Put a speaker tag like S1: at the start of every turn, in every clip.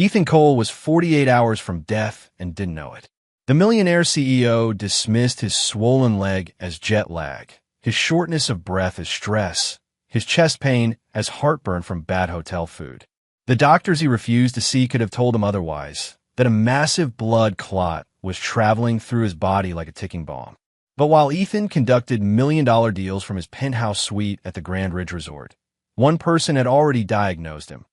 S1: Ethan Cole was 48 hours from death and didn't know it. The Millionaire CEO dismissed his swollen leg as jet lag, his shortness of breath as stress, his chest pain as heartburn from bad hotel food. The doctors he refused to see could have told him otherwise, that a massive blood clot was traveling through his body like a ticking bomb. But while Ethan conducted million-dollar deals from his penthouse suite at the Grand Ridge Resort, one person had already diagnosed him.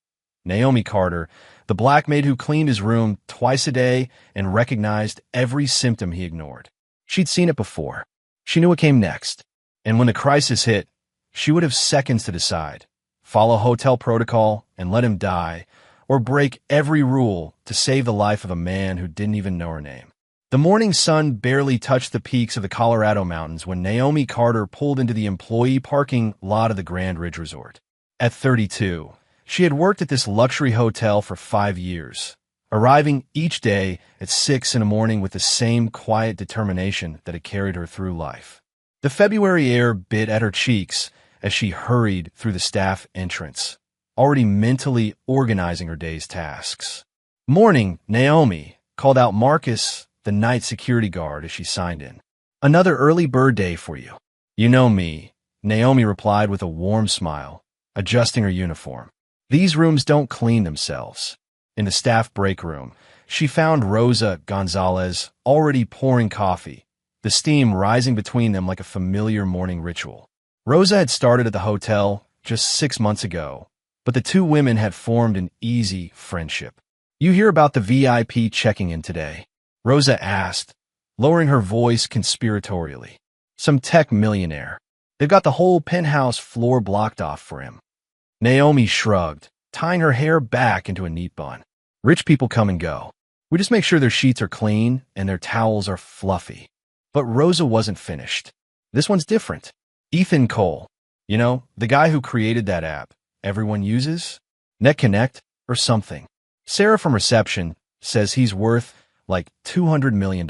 S1: Naomi Carter, the black maid who cleaned his room twice a day and recognized every symptom he ignored. She'd seen it before. She knew what came next. And when the crisis hit, she would have seconds to decide: follow hotel protocol and let him die, or break every rule to save the life of a man who didn't even know her name. The morning sun barely touched the peaks of the Colorado mountains when Naomi Carter pulled into the employee parking lot of the Grand Ridge Resort. At 32, she had worked at this luxury hotel for 5 years, arriving each day at 6 in the morning with the same quiet determination that had carried her through life. The February air bit at her cheeks as she hurried through the staff entrance, already mentally organizing her day's tasks. "Morning, Naomi," called out Marcus, the night security guard, as she signed in. "Another early bird day for you." "You know me," Naomi replied with a warm smile, adjusting her uniform. "These rooms don't clean themselves." In the staff break room, she found Rosa Gonzalez already pouring coffee, the steam rising between them like a familiar morning ritual. Rosa had started at the hotel just 6 months ago, but the two women had formed an easy friendship. "You hear about the VIP checking in today?" Rosa asked, lowering her voice conspiratorially. "Some tech millionaire. They've got the whole penthouse floor blocked off for him." Naomi shrugged, tying her hair back into a neat bun. "Rich people come and go. We just make sure their sheets are clean and their towels are fluffy." But Rosa wasn't finished. "This one's different. Ethan Cole. You know, the guy who created that app everyone uses? NetConnect or something. Sarah from reception says he's worth like $200 million.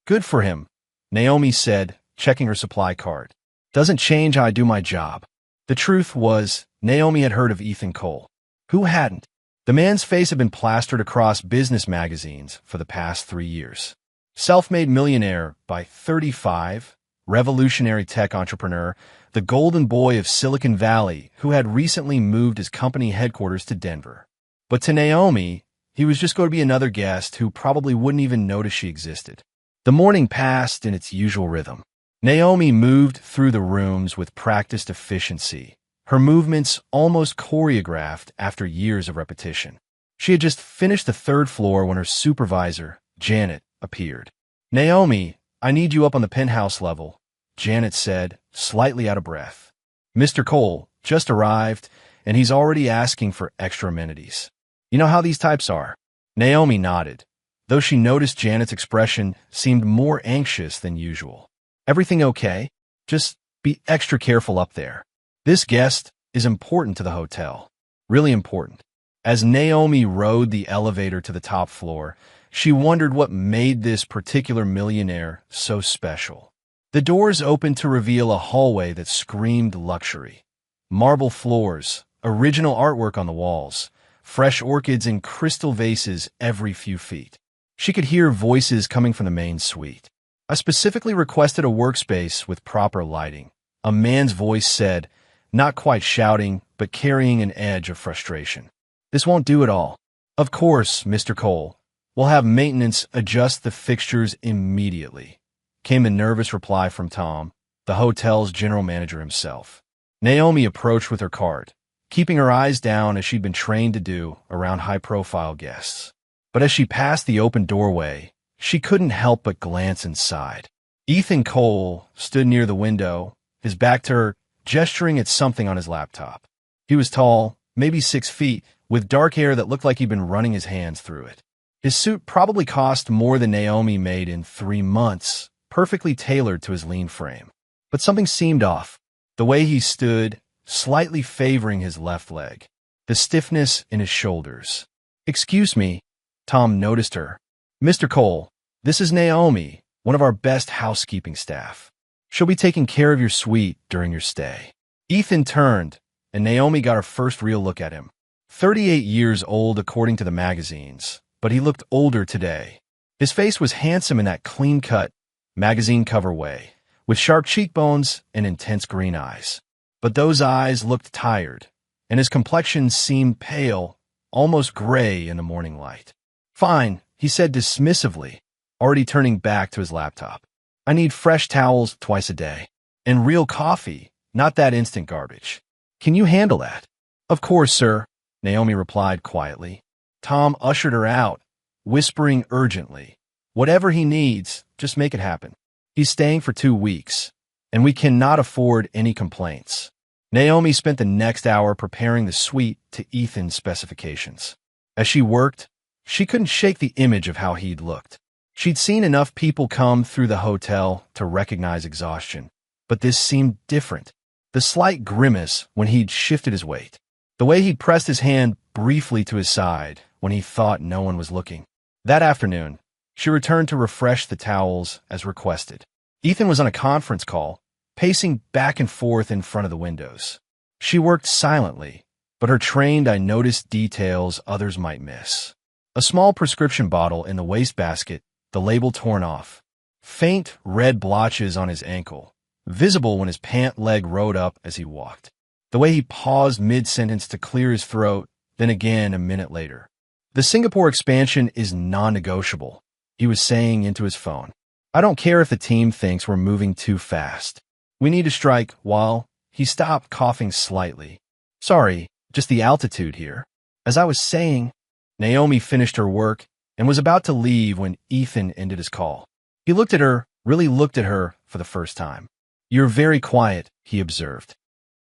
S1: Good for him," Naomi said, checking her supply card. "Doesn't change how I do my job." The truth was, Naomi had heard of Ethan Cole. Who hadn't? The man's face had been plastered across business magazines for the past 3 years. Self-made millionaire by 35, revolutionary tech entrepreneur, the golden boy of Silicon Valley who had recently moved his company headquarters to Denver. But to Naomi, he was just going to be another guest who probably wouldn't even notice she existed. The morning passed in its usual rhythm. Naomi moved through the rooms with practiced efficiency, her movements almost choreographed after years of repetition. She had just finished the 3rd floor when her supervisor, Janet, appeared. "Naomi, I need you up on the penthouse level," Janet said, slightly out of breath. "Mr. Cole just arrived, and he's already asking for extra amenities. You know how these types are." Naomi nodded, though she noticed Janet's expression seemed more anxious than usual. "Everything okay? Just be extra careful up there. This guest is important to the hotel. Really important." As Naomi rode the elevator to the top floor, she wondered what made this particular millionaire so special. The doors opened to reveal a hallway that screamed luxury. Marble floors, original artwork on the walls, fresh orchids in crystal vases every few feet. She could hear voices coming from the main suite. "I specifically requested a workspace with proper lighting," a man's voice said, not quite shouting, but carrying an edge of frustration. "This won't do at all." "Of course, Mr. Cole. We'll have maintenance adjust the fixtures immediately," came the nervous reply from Tom, the hotel's general manager himself. Naomi approached with her card, keeping her eyes down as she'd been trained to do around high-profile guests. But as she passed the open doorway, she couldn't help but glance inside. Ethan Cole stood near the window, his back to her, gesturing at something on his laptop. He was tall, maybe 6 feet, with dark hair that looked like he'd been running his hands through it. His suit probably cost more than Naomi made in 3 months, perfectly tailored to his lean frame. But something seemed off. The way he stood, slightly favoring his left leg. The stiffness in his shoulders. "Excuse me," Tom noticed her. "Mr. Cole, this is Naomi, one of our best housekeeping staff. She'll be taking care of your suite during your stay." Ethan turned, and Naomi got her first real look at him. 38 years old according to the magazines, but he looked older today. His face was handsome in that clean-cut, magazine cover way, with sharp cheekbones and intense green eyes. But those eyes looked tired, and his complexion seemed pale, almost gray in the morning light. "Fine," he said dismissively, already turning back to his laptop. "I need fresh towels twice a day. And real coffee, not that instant garbage. Can you handle that?" "Of course, sir," Naomi replied quietly. Tom ushered her out, whispering urgently, "Whatever he needs, just make it happen. He's staying for 2 weeks, and we cannot afford any complaints." Naomi spent the next hour preparing the suite to Ethan's specifications. As she worked, she couldn't shake the image of how he'd looked. She'd seen enough people come through the hotel to recognize exhaustion, but this seemed different. The slight grimace when he'd shifted his weight. The way he'd pressed his hand briefly to his side when he thought no one was looking. That afternoon, she returned to refresh the towels as requested. Ethan was on a conference call, pacing back and forth in front of the windows. She worked silently, but her trained eye noticed details others might miss. A small prescription bottle in the wastebasket, the label torn off. Faint red blotches on his ankle, visible when his pant leg rode up as he walked. The way he paused mid-sentence to clear his throat, then again a minute later. "The Singapore expansion is non-negotiable," he was saying into his phone. "I don't care if the team thinks we're moving too fast. We need to strike while—" He stopped, coughing slightly. "Sorry, just the altitude here. As I was saying," Naomi finished her work and was about to leave when Ethan ended his call. He looked at her, really looked at her for the first time. "You're very quiet," he observed.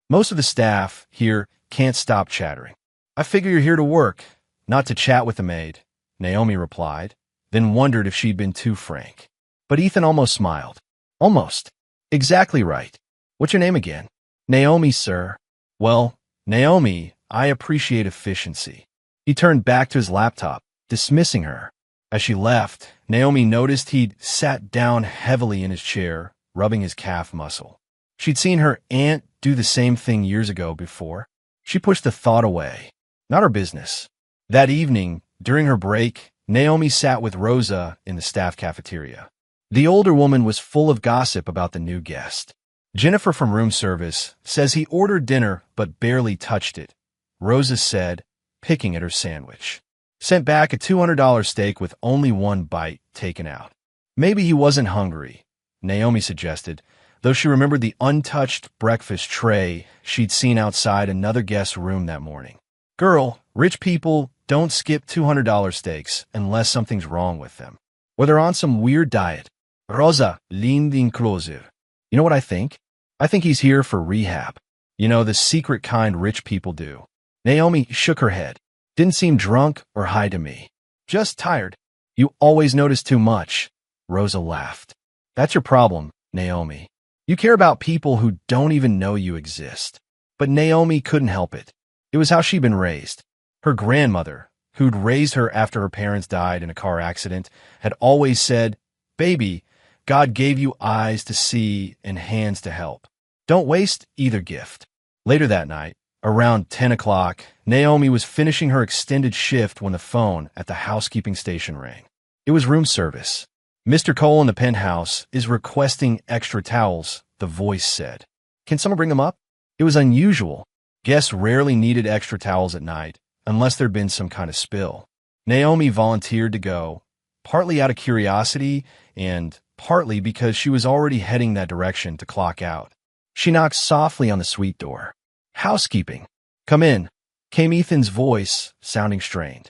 S1: "Most of the staff here can't stop chattering." "I figure you're here to work, not to chat with the maid," Naomi replied, then wondered if she'd been too frank. But Ethan almost smiled. "Almost. Exactly right. What's your name again?" "Naomi, sir." "Well, Naomi, I appreciate efficiency." He turned back to his laptop, dismissing her. As she left, Naomi noticed he'd sat down heavily in his chair, rubbing his calf muscle. She'd seen her aunt do the same thing years ago before. She pushed the thought away. Not her business. That evening, during her break, Naomi sat with Rosa in the staff cafeteria. The older woman was full of gossip about the new guest. "Jennifer from room service says he ordered dinner but barely touched it," Rosa said, picking at her sandwich. "Sent back a $200 steak with only one bite taken out." "Maybe he wasn't hungry," Naomi suggested, though she remembered the untouched breakfast tray she'd seen outside another guest's room that morning. "Girl, rich people don't skip $200 steaks unless something's wrong with them, or they're on some weird diet." Rosa leaned inclusive. "You know what I think? I think he's here for rehab. You know, the secret kind rich people do." Naomi shook her head. "Didn't seem drunk or high to me. Just tired." "You always notice too much," Rosa laughed. "That's your problem, Naomi. You care about people who don't even know you exist." But Naomi couldn't help it. It was how she'd been raised. Her grandmother, who'd raised her after her parents died in a car accident, had always said, "Baby, God gave you eyes to see and hands to help. Don't waste either gift." Later that night, around 10 o'clock, Naomi was finishing her extended shift when the phone at the housekeeping station rang. It was room service. "Mr. Cole in the penthouse is requesting extra towels," the voice said. "Can someone bring them up?" It was unusual. Guests rarely needed extra towels at night, unless there'd been some kind of spill. Naomi volunteered to go, partly out of curiosity and partly because she was already heading that direction to clock out. She knocked softly on the suite door. "Housekeeping." "Come in," came Ethan's voice, sounding strained.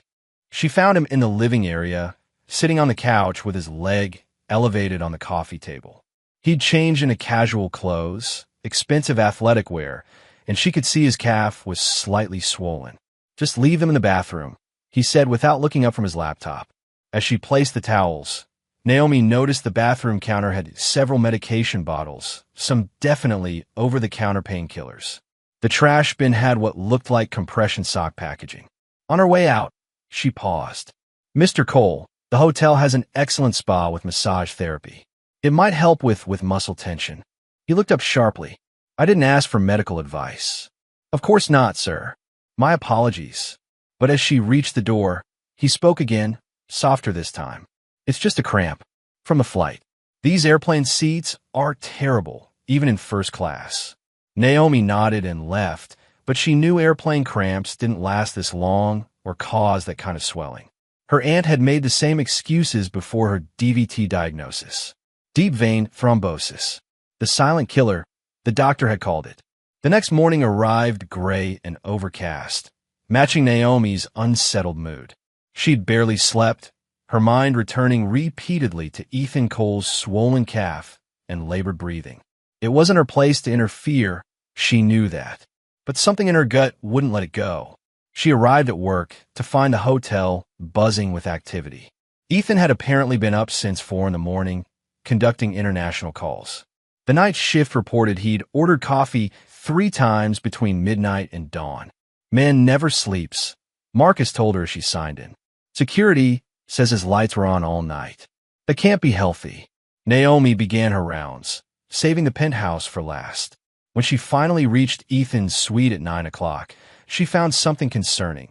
S1: She found him in the living area, sitting on the couch with his leg elevated on the coffee table. He'd changed into casual clothes, expensive athletic wear, and she could see his calf was slightly swollen. "Just leave them in the bathroom," he said without looking up from his laptop. As she placed the towels, Naomi noticed the bathroom counter had several medication bottles, some definitely over-the-counter painkillers. The trash bin had what looked like compression sock packaging. On her way out, she paused. "Mr. Cole, the hotel has an excellent spa with massage therapy. It might help with muscle tension." He looked up sharply. "I didn't ask for medical advice." "Of course not, sir. My apologies." But as she reached the door, he spoke again, softer this time. It's just a cramp. From a flight. These airplane seats are terrible, even in first class. Naomi nodded and left, but she knew airplane cramps didn't last this long or cause that kind of swelling. Her aunt had made the same excuses before her DVT diagnosis. Deep vein thrombosis. The silent killer, the doctor had called it. The next morning arrived gray and overcast, matching Naomi's unsettled mood. She'd barely slept, her mind returning repeatedly to Ethan Cole's swollen calf and labored breathing. It wasn't her place to interfere, she knew that. But something in her gut wouldn't let it go. She arrived at work to find the hotel buzzing with activity. Ethan had apparently been up since 4 in the morning, conducting international calls. The night shift reported he'd ordered coffee 3 times between midnight and dawn. Man never sleeps, Marcus told her as she signed in. Security says his lights were on all night. That can't be healthy. Naomi began her rounds, saving the penthouse for last. When she finally reached Ethan's suite at 9 o'clock, she found something concerning.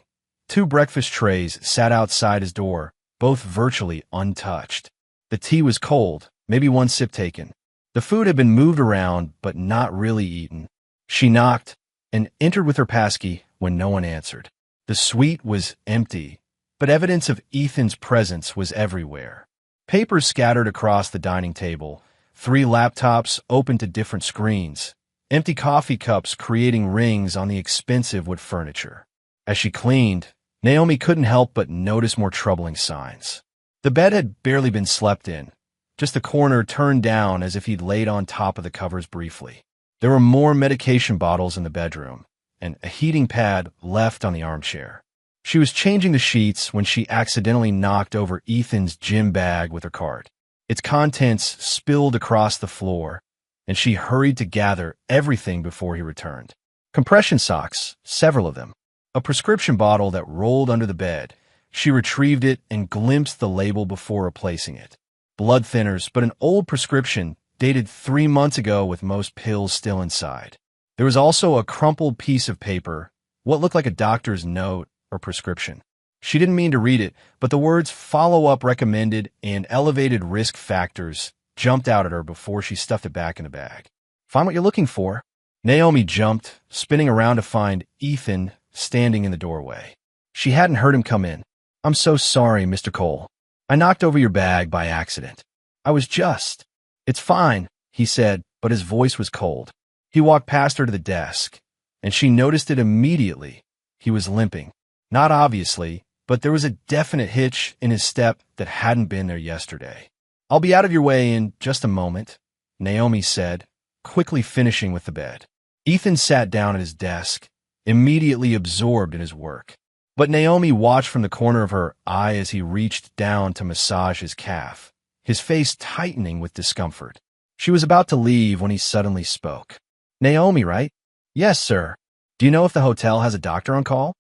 S1: 2 breakfast trays sat outside his door, both virtually untouched. The tea was cold, maybe 1 sip taken. The food had been moved around, but not really eaten. She knocked and entered with her passkey when no one answered. The suite was empty, but evidence of Ethan's presence was everywhere. Papers scattered across the dining table, 3 laptops open to different screens, empty coffee cups creating rings on the expensive wood furniture. As she cleaned, Naomi couldn't help but notice more troubling signs. The bed had barely been slept in, just the corner turned down as if he'd laid on top of the covers briefly. There were more medication bottles in the bedroom, and a heating pad left on the armchair. She was changing the sheets when she accidentally knocked over Ethan's gym bag with her cart. Its contents spilled across the floor, and she hurried to gather everything before he returned. Compression socks, several of them. A prescription bottle that rolled under the bed. She retrieved it and glimpsed the label before replacing it. Blood thinners, but an old prescription dated 3 months ago with most pills still inside. There was also a crumpled piece of paper, what looked like a doctor's note or prescription. She didn't mean to read it, but the words follow-up recommended and elevated risk factors jumped out at her before she stuffed it back in the bag. Find what you're looking for. Naomi jumped, spinning around to find Ethan standing in the doorway. She hadn't heard him come in. I'm so sorry, Mr. Cole. I knocked over your bag by accident. I was just... It's fine, he said, but his voice was cold. He walked past her to the desk, and she noticed it immediately. He was limping. Not obviously, but there was a definite hitch in his step that hadn't been there yesterday. I'll be out of your way in just a moment, Naomi said, quickly finishing with the bed. Ethan sat down at his desk, immediately absorbed in his work. But Naomi watched from the corner of her eye as he reached down to massage his calf, his face tightening with discomfort. She was about to leave when he suddenly spoke. Naomi, right? Yes, sir. Do you know if the hotel has a doctor on call?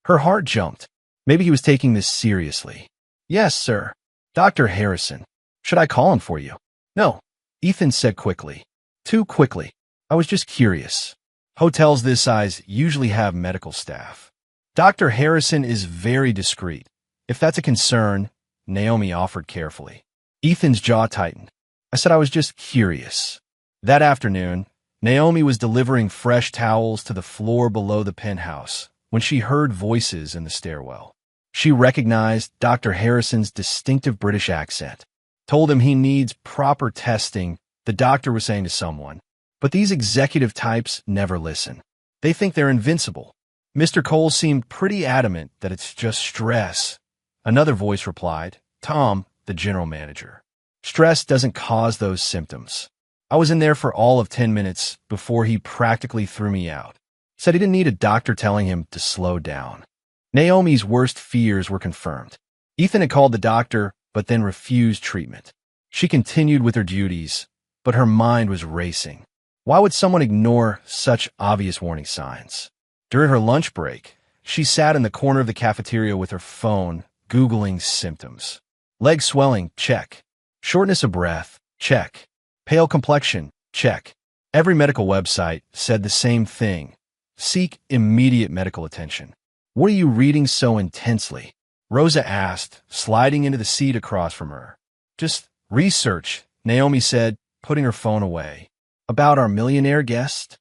S1: Her heart jumped. Maybe he was taking this seriously. Yes, sir. Dr. Harrison. Should I call him for you? No, Ethan said quickly. Too quickly. I was just curious. Hotels this size usually have medical staff. Dr. Harrison is very discreet. If that's a concern, Naomi offered carefully. Ethan's jaw tightened. I said I was just curious. That afternoon, Naomi was delivering fresh towels to the floor below the penthouse when she heard voices in the stairwell. She recognized Dr. Harrison's distinctive British accent. Told him he needs proper testing, the doctor was saying to someone. But these executive types never listen. They think they're invincible. Mr. Cole seemed pretty adamant that it's just stress. Another voice replied, Tom, the general manager. Stress doesn't cause those symptoms. I was in there for all of 10 minutes before he practically threw me out. Said he didn't need a doctor telling him to slow down. Naomi's worst fears were confirmed. Ethan had called the doctor, but then refused treatment. She continued with her duties, but her mind was racing. Why would someone ignore such obvious warning signs? During her lunch break, she sat in the corner of the cafeteria with her phone, Googling symptoms. Leg swelling, check. Shortness of breath, check. Pale complexion, check. Every medical website said the same thing. Seek immediate medical attention. What are you reading so intensely? Rosa asked, sliding into the seat across from her. Just research, Naomi said, putting her phone away. About our millionaire guest?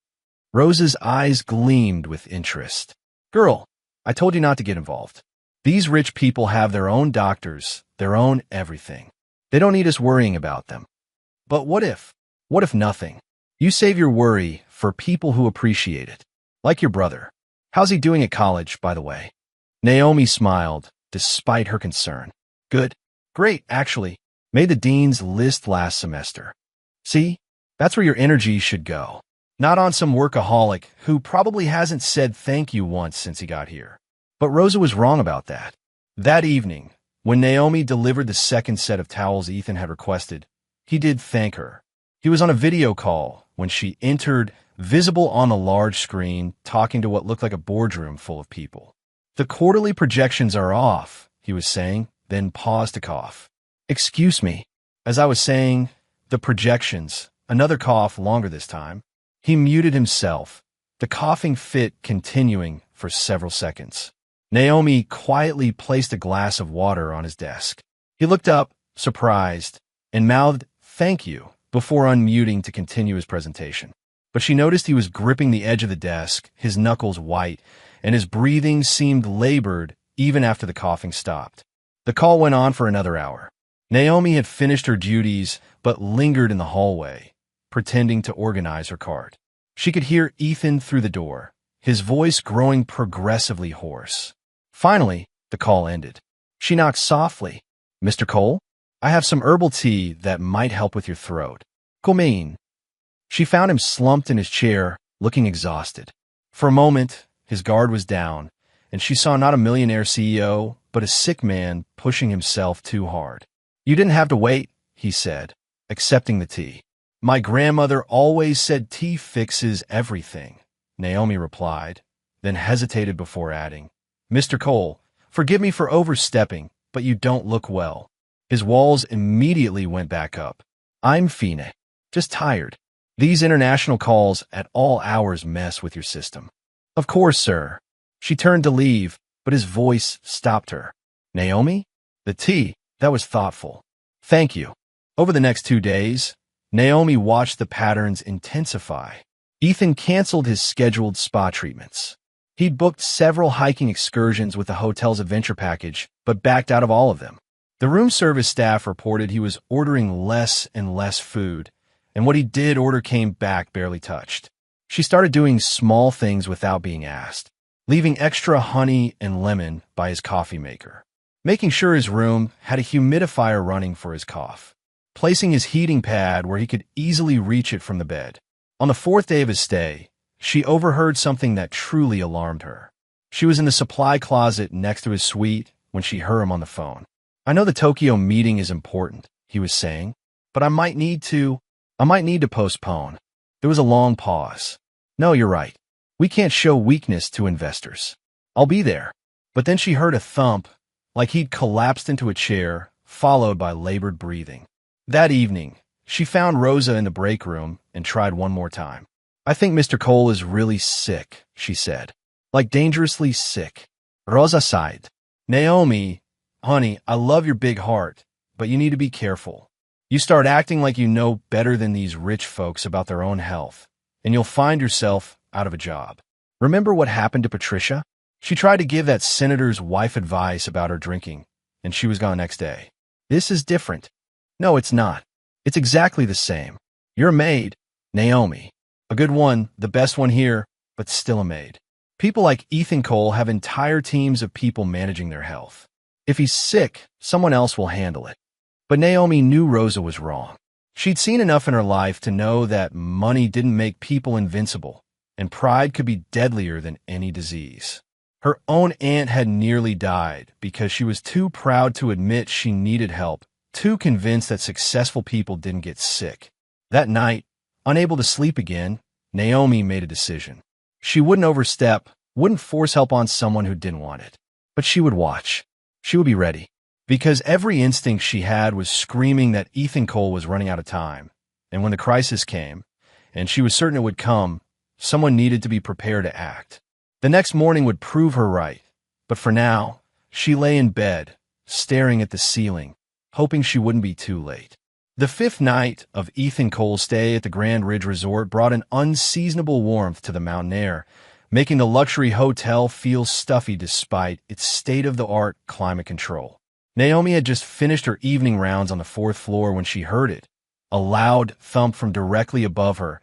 S1: Rosa's eyes gleamed with interest. Girl, I told you not to get involved. These rich people have their own doctors, their own everything. They don't need us worrying about them. But what if? What if nothing? You save your worry for people who appreciate it. Like your brother. How's he doing at college, by the way? Naomi smiled, despite her concern. Good. Great, actually. Made the dean's list last semester. See? That's where your energy should go. Not on some workaholic who probably hasn't said thank you once since he got here. But Rosa was wrong about that. That evening, when Naomi delivered the second set of towels Ethan had requested, he did thank her. He was on a video call when she entered, visible on the large screen, talking to what looked like a boardroom full of people. The quarterly projections are off, he was saying, then paused to cough. Excuse me. As I was saying, the projections, another cough longer this time. He muted himself, the coughing fit continuing for several seconds. Naomi quietly placed a glass of water on his desk. He looked up, surprised, and mouthed, "Thank you," before unmuting to continue his presentation. But she noticed he was gripping the edge of the desk, his knuckles white, and his breathing seemed labored even after the coughing stopped. The call went on for another hour. Naomi had finished her duties, but lingered in the hallway, pretending to organize her cart. She could hear Ethan through the door, his voice growing progressively hoarse. Finally, the call ended. She knocked softly. Mr. Cole, I have some herbal tea that might help with your throat. Comein. She found him slumped in his chair, looking exhausted. For a moment, his guard was down, and she saw not a millionaire CEO, but a sick man pushing himself too hard. You didn't have to wait, he said, accepting the tea. My grandmother always said tea fixes everything, Naomi replied, then hesitated before adding, Mr. Cole, forgive me for overstepping, but you don't look well. His walls immediately went back up. I'm fine, just tired. These international calls at all hours mess with your system. Of course, sir. She turned to leave, but his voice stopped her. Naomi? The tea, that was thoughtful. Thank you. Over the next 2 days, Naomi watched the patterns intensify. Ethan canceled his scheduled spa treatments. He'd booked several hiking excursions with the hotel's adventure package, but backed out of all of them. The room service staff reported he was ordering less and less food, and what he did order came back barely touched. She started doing small things without being asked, leaving extra honey and lemon by his coffee maker, making sure his room had a humidifier running for his cough, placing his heating pad where he could easily reach it from the bed. On the 4th day of his stay, she overheard something that truly alarmed her. She was in the supply closet next to his suite when she heard him on the phone. I know the Tokyo meeting is important, he was saying, but I might need to postpone. There was a long pause. No, you're right. We can't show weakness to investors. I'll be there. But then she heard a thump, like he'd collapsed into a chair, followed by labored breathing. That evening, she found Rosa in the break room and tried one more time. I think Mr. Cole is really sick, she said. Like dangerously sick. Rosa sighed. Naomi, honey, I love your big heart, but you need to be careful. You start acting like you know better than these rich folks about their own health, and you'll find yourself out of a job. Remember what happened to Patricia? She tried to give that senator's wife advice about her drinking, and she was gone next day. This is different. No, it's not. It's exactly the same. You're a maid, Naomi. A good one, the best one here, but still a maid. People like Ethan Cole have entire teams of people managing their health. If he's sick, someone else will handle it. But Naomi knew Rosa was wrong. She'd seen enough in her life to know that money didn't make people invincible, and pride could be deadlier than any disease. Her own aunt had nearly died because she was too proud to admit she needed help, too convinced that successful people didn't get sick. That night, unable to sleep again, Naomi made a decision. She wouldn't overstep, wouldn't force help on someone who didn't want it. But she would watch. She would be ready. Because every instinct she had was screaming that Ethan Cole was running out of time. And when the crisis came, and she was certain it would come, someone needed to be prepared to act. The next morning would prove her right. But for now, she lay in bed, staring at the ceiling, hoping she wouldn't be too late. The fifth night of Ethan Cole's stay at the Grand Ridge Resort brought an unseasonable warmth to the mountain air, making the luxury hotel feel stuffy despite its state-of-the-art climate control. Naomi had just finished her evening rounds on the fourth floor when she heard it, a loud thump from directly above her,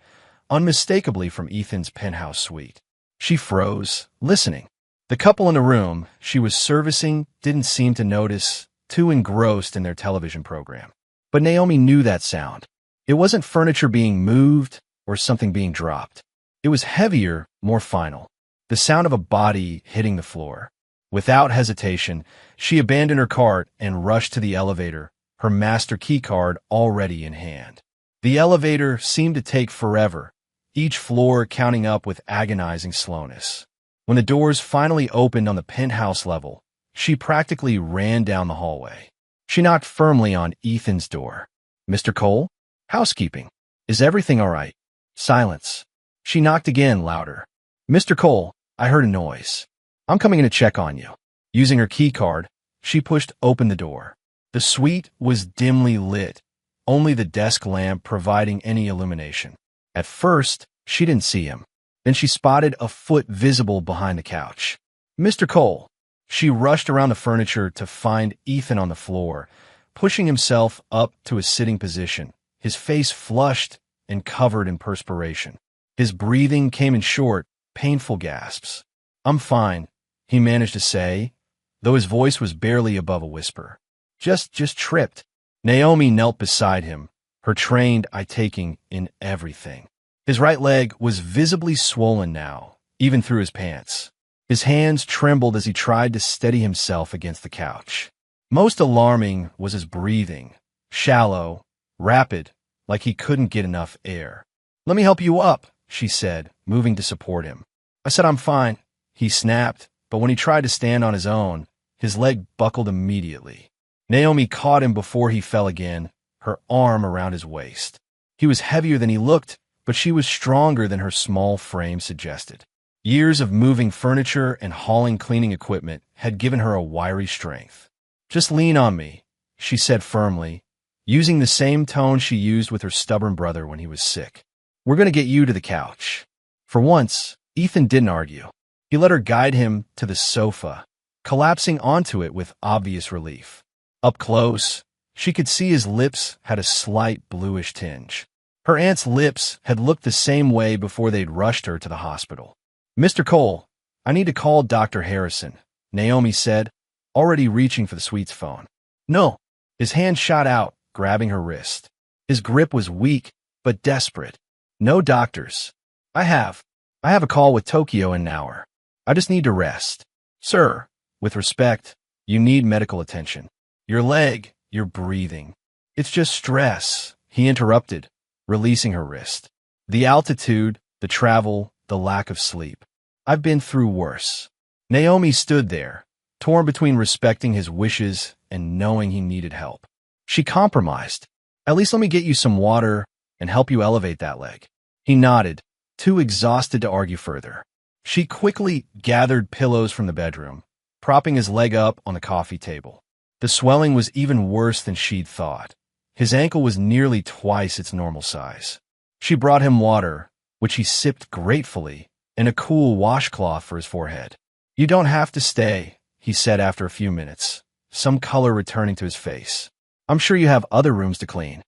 S1: unmistakably from Ethan's penthouse suite. She froze, listening. The couple in the room she was servicing didn't seem to notice, too engrossed in their television program. But Naomi knew that sound. It wasn't furniture being moved or something being dropped. It was heavier, more final. The sound of a body hitting the floor. Without hesitation, she abandoned her cart and rushed to the elevator, her master key card already in hand. The elevator seemed to take forever, each floor counting up with agonizing slowness. When the doors finally opened on the penthouse level, she practically ran down the hallway. She knocked firmly on Ethan's door. "Mr. Cole? Housekeeping. Is everything all right?" Silence. She knocked again, louder. "Mr. Cole, I heard a noise. I'm coming in to check on you." Using her key card, she pushed open the door. The suite was dimly lit, only the desk lamp providing any illumination. At first, she didn't see him. Then she spotted a foot visible behind the couch. "Mr. Cole." She rushed around the furniture to find Ethan on the floor, pushing himself up to a sitting position, his face flushed and covered in perspiration. His breathing came in short, painful gasps. "I'm fine," he managed to say, though his voice was barely above a whisper. Just tripped." Naomi knelt beside him, her trained eye taking in everything. His right leg was visibly swollen now, even through his pants. His hands trembled as he tried to steady himself against the couch. Most alarming was his breathing, shallow, rapid, like he couldn't get enough air. "Let me help you up," she said, moving to support him. "I said I'm fine," he snapped, but when he tried to stand on his own, his leg buckled immediately. Naomi caught him before he fell again, her arm around his waist. He was heavier than he looked, but she was stronger than her small frame suggested. Years of moving furniture and hauling cleaning equipment had given her a wiry strength. "Just lean on me," she said firmly, using the same tone she used with her stubborn brother when he was sick. "We're going to get you to the couch." For once, Ethan didn't argue. He let her guide him to the sofa, collapsing onto it with obvious relief. Up close, she could see his lips had a slight bluish tinge. Her aunt's lips had looked the same way before they'd rushed her to the hospital. "Mr. Cole, I need to call Dr. Harrison," Naomi said, already reaching for the suite's phone. "No." His hand shot out, grabbing her wrist. His grip was weak, but desperate. "No doctors. I have a call with Tokyo in an hour. I just need to rest." "Sir, with respect, you need medical attention. Your leg, your breathing. It's just stress," he interrupted, releasing her wrist. "The altitude, the travel, the lack of sleep. I've been through worse." Naomi stood there, torn between respecting his wishes and knowing he needed help. She compromised. "At least let me get you some water and help you elevate that leg." He nodded, too exhausted to argue further. She quickly gathered pillows from the bedroom, propping his leg up on the coffee table. The swelling was even worse than she'd thought. His ankle was nearly twice its normal size. She brought him water, which he sipped gratefully, and a cool washcloth for his forehead. "You don't have to stay," he said after a few minutes, some color returning to his face. "I'm sure you have other rooms to clean."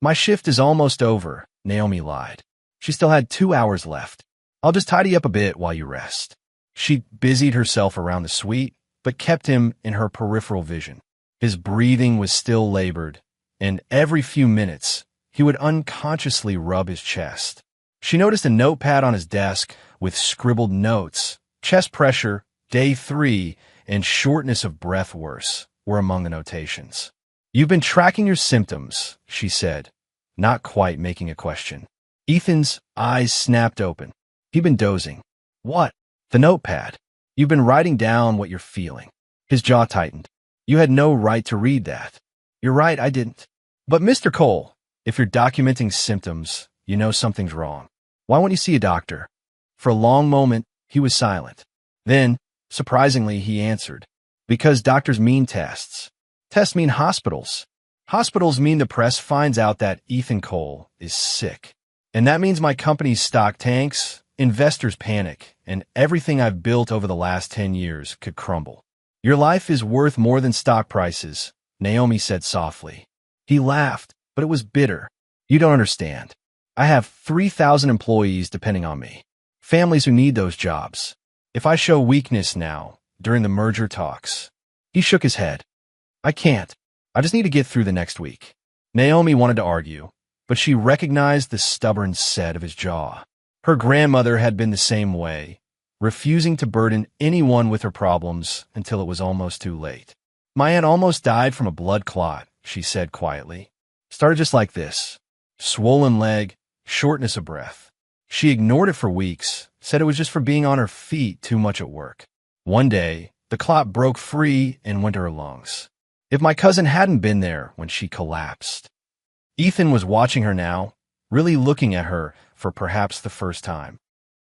S1: "My shift is almost over," Naomi lied. She still had 2 hours left. "I'll just tidy up a bit while you rest." She busied herself around the suite, but kept him in her peripheral vision. His breathing was still labored, and every few minutes, he would unconsciously rub his chest. She noticed a notepad on his desk with scribbled notes. Chest pressure, day 3, and shortness of breath worse were among the notations. "You've been tracking your symptoms," she said, not quite making a question. Ethan's eyes snapped open. He'd been dozing. "What?" "The notepad. You've been writing down what you're feeling." His jaw tightened. "You had no right to read that." "You're right, I didn't." "But Mr. Cole, if you're documenting symptoms, you know something's wrong. Why won't you see a doctor?" For a long moment, he was silent. Then, Surprisingly, he answered, "Because doctors mean tests. Tests mean hospitals. Hospitals mean the press finds out that Ethan Cole is sick. And that means my company's stock tanks, investors panic, and everything I've built over the last 10 years could crumble." "Your life is worth more than stock prices," Naomi said softly. He laughed, but it was bitter. "You don't understand. I have 3,000 employees depending on me. Families who need those jobs. If I show weakness now, during the merger talks..." He shook his head. "I can't. I just need to get through the next week." Naomi wanted to argue, but she recognized the stubborn set of his jaw. Her grandmother had been the same way, refusing to burden anyone with her problems until it was almost too late. "My aunt almost died from a blood clot," she said quietly. "Started just like this. Swollen leg, shortness of breath. She ignored it for weeks, said it was just for being on her feet too much at work. One day, the clot broke free and went to her lungs. If my cousin hadn't been there when she collapsed..." Ethan was watching her now, really looking at her for perhaps the first time.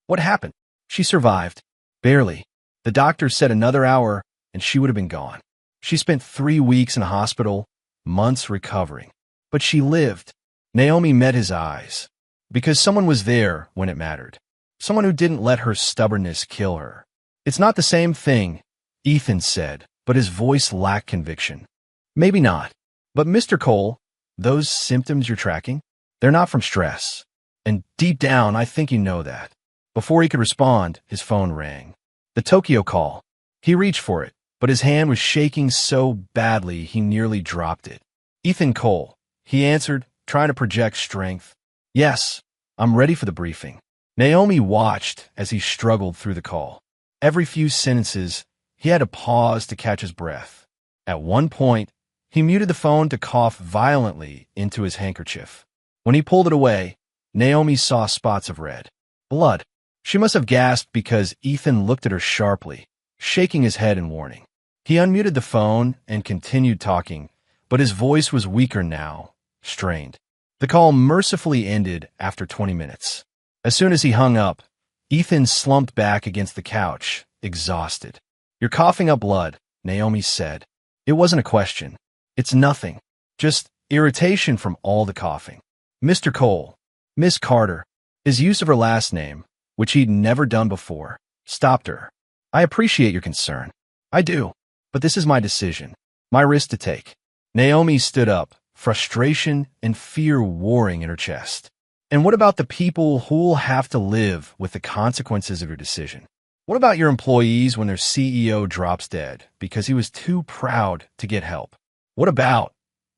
S1: "What happened?" "She survived. Barely. The doctor said another hour and she would have been gone. She spent 3 weeks in a hospital, months recovering. But she lived." Naomi met his eyes. Because someone was there when it mattered. Someone who didn't let her stubbornness kill her. "It's not the same thing," Ethan said, but his voice lacked conviction. "Maybe not. But Mr. Cole, those symptoms you're tracking, they're not from stress. And deep down, I think you know that." Before he could respond, his phone rang. The Tokyo call. He reached for it, but his hand was shaking so badly he nearly dropped it. "Ethan Cole," he answered, trying to project strength. "Yes, I'm ready for the briefing." Naomi watched as he struggled through the call. Every few sentences, he had to pause to catch his breath. At one point, he muted the phone to cough violently into his handkerchief. When he pulled it away, Naomi saw spots of red. Blood. She must have gasped because Ethan looked at her sharply, shaking his head in warning. He unmuted the phone and continued talking, but his voice was weaker now, strained. The call mercifully ended after 20 minutes. As soon as he hung up, Ethan slumped back against the couch, exhausted. "You're coughing up blood," Naomi said. It wasn't a question. "It's nothing. Just irritation from all the coughing." "Mr. Cole." Miss Carter. His use of her last name, which he'd never done before, stopped her. "I appreciate your concern. I do. But this is my decision. My risk to take." Naomi stood up, frustration and fear warring in her chest. "And what about the people who'll have to live with the consequences of your decision? What about your employees when their CEO drops dead because he was too proud to get help? What about..."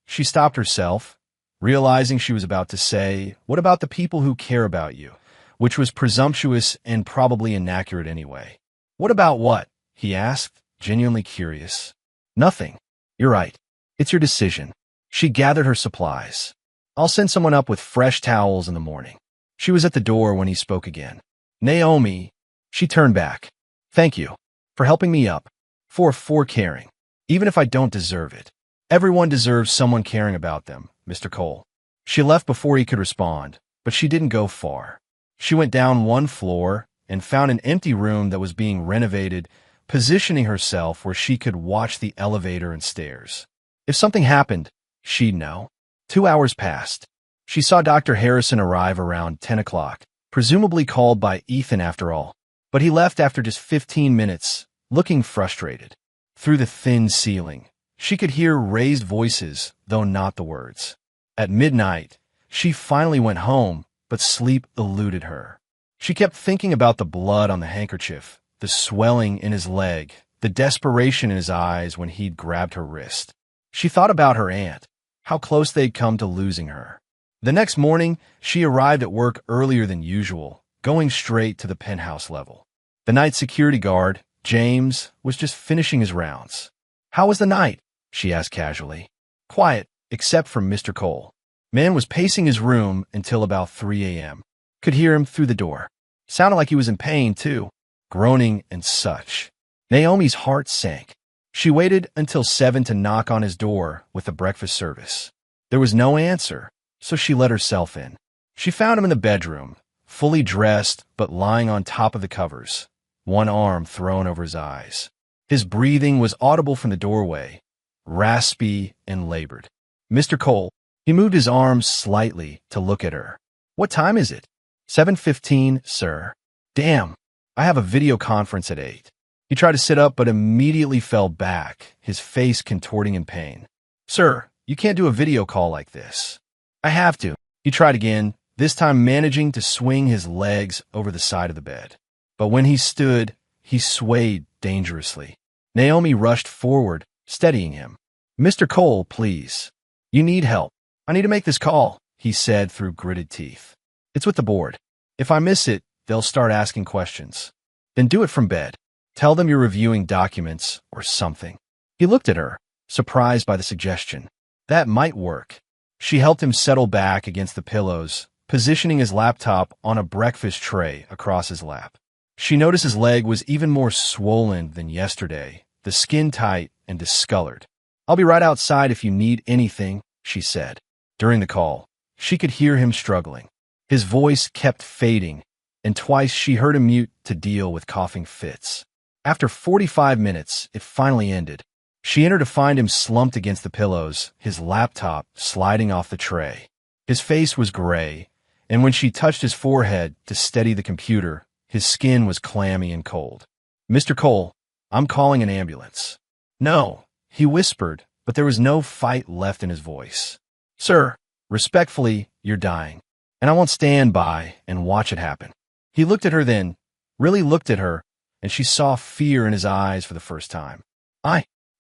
S1: She stopped herself, realizing she was about to say, "What about the people who care about you?" which was presumptuous and probably inaccurate anyway. "What about what?" he asked, genuinely curious. "Nothing. You're right. It's your decision." She gathered her supplies. "I'll send someone up with fresh towels in the morning." She was at the door when he spoke again. "Naomi..." She turned back. "Thank you. For helping me up. For caring. Even if I don't deserve it. Everyone deserves someone caring about them, Mr. Cole." She left before he could respond, but she didn't go far. She went down one floor and found an empty room that was being renovated, positioning herself where she could watch the elevator and stairs. If something happened, she'd know. 2 hours passed. She saw Dr. Harrison arrive around 10 o'clock, presumably called by Ethan after all. But he left after just 15 minutes, looking frustrated. Through the thin ceiling, she could hear raised voices, though not the words. At midnight, she finally went home, but sleep eluded her. She kept thinking about the blood on the handkerchief, the swelling in his leg, the desperation in his eyes when he'd grabbed her wrist. She thought about her aunt, how close they'd come to losing her. The next morning, she arrived at work earlier than usual, going straight to the penthouse level. The night security guard, James, was just finishing his rounds. "How was the night?" she asked casually. "Quiet, except for Mr. Cole." Man was pacing his room until about 3 a.m. Could hear him through the door. Sounded like he was in pain, too, groaning and such. Naomi's heart sank. She waited until 7 to knock on his door with the breakfast service. There was no answer, so she let herself in. She found him in the bedroom, fully dressed but lying on top of the covers, one arm thrown over his eyes. His breathing was audible from the doorway, raspy and labored. "Mr. Cole." He moved his arms slightly to look at her. "What time is it?" 7:15, sir." "Damn, I have a video conference at 8. He tried to sit up but immediately fell back, his face contorting in pain. "Sir, you can't do a video call like this." "I have to." He tried again, this time managing to swing his legs over the side of the bed. But when he stood, he swayed dangerously. Naomi rushed forward, steadying him. "Mr. Cole, please. You need help." "I need to make this call," he said through gritted teeth. "It's with the board. If I miss it, they'll start asking questions." "Then do it from bed. Tell them you're reviewing documents or something." He looked at her, surprised by the suggestion. That might work. She helped him settle back against the pillows, positioning his laptop on a breakfast tray across his lap. She noticed his leg was even more swollen than yesterday, the skin tight and discolored. "I'll be right outside if you need anything," she said. During the call, she could hear him struggling. His voice kept fading, and twice she heard him mute to deal with coughing fits. After 45 minutes, it finally ended. She entered to find him slumped against the pillows, his laptop sliding off the tray. His face was gray, and when she touched his forehead to steady the computer, his skin was clammy and cold. "Mr. Cole, I'm calling an ambulance." "No," he whispered, but there was no fight left in his voice. "Sir, respectfully, you're dying, and I won't stand by and watch it happen." He looked at her then, really looked at her, and she saw fear in his eyes for the first time.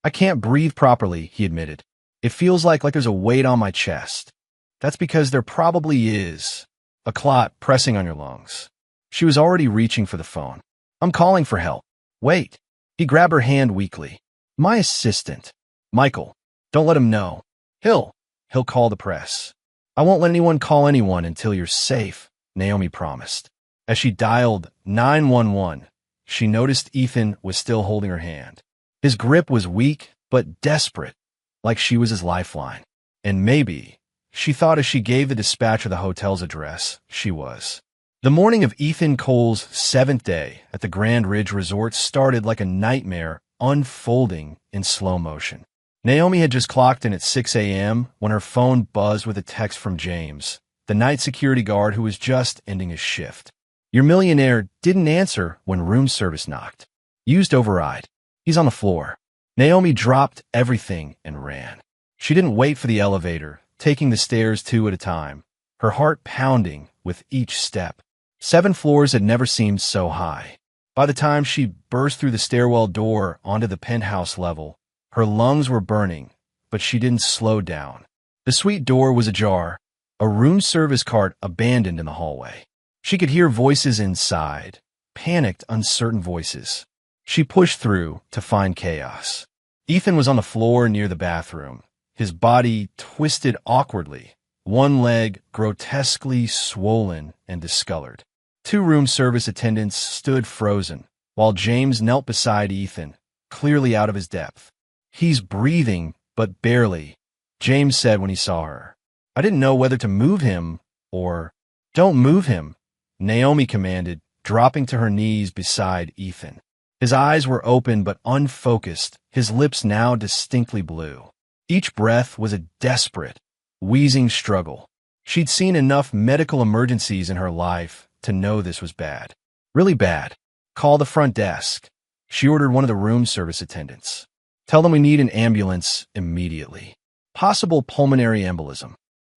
S1: I can't breathe properly," he admitted. "It feels like there's a weight on my chest." "That's because there probably is. A clot pressing on your lungs." She was already reaching for the phone. "I'm calling for help." "Wait." He grabbed her hand weakly. "My assistant. Michael. Don't let him know. He'll call the press." "I won't let anyone call anyone until you're safe," Naomi promised. As she dialed 911, she noticed Ethan was still holding her hand. His grip was weak but desperate, like she was his lifeline. And maybe, she thought as she gave the dispatcher the hotel's address, she was. The morning of Ethan Cole's 7th day at the Grand Ridge Resort started like a nightmare unfolding in slow motion. Naomi had just clocked in at 6 a.m. when her phone buzzed with a text from James, the night security guard who was just ending his shift. "Your millionaire didn't answer when room service knocked. Used override. He's on the floor." Naomi dropped everything and ran. She didn't wait for the elevator, taking the stairs 2 at a time, her heart pounding with each step. 7 floors had never seemed so high. By the time she burst through the stairwell door onto the penthouse level, her lungs were burning, but she didn't slow down. The suite door was ajar, a room service cart abandoned in the hallway. She could hear voices inside, panicked, uncertain voices. She pushed through to find chaos. Ethan was on the floor near the bathroom, his body twisted awkwardly, one leg grotesquely swollen and discolored. 2 room service attendants stood frozen, while James knelt beside Ethan, clearly out of his depth. "He's breathing, but barely," James said when he saw her. "I didn't know whether to move him or—" "Don't move him," Naomi commanded, dropping to her knees beside Ethan. His eyes were open but unfocused, his lips now distinctly blue. Each breath was a desperate, wheezing struggle. She'd seen enough medical emergencies in her life to know this was bad. Really bad. "Call the front desk," she ordered one of the room service attendants. "Tell them we need an ambulance immediately. Possible pulmonary embolism."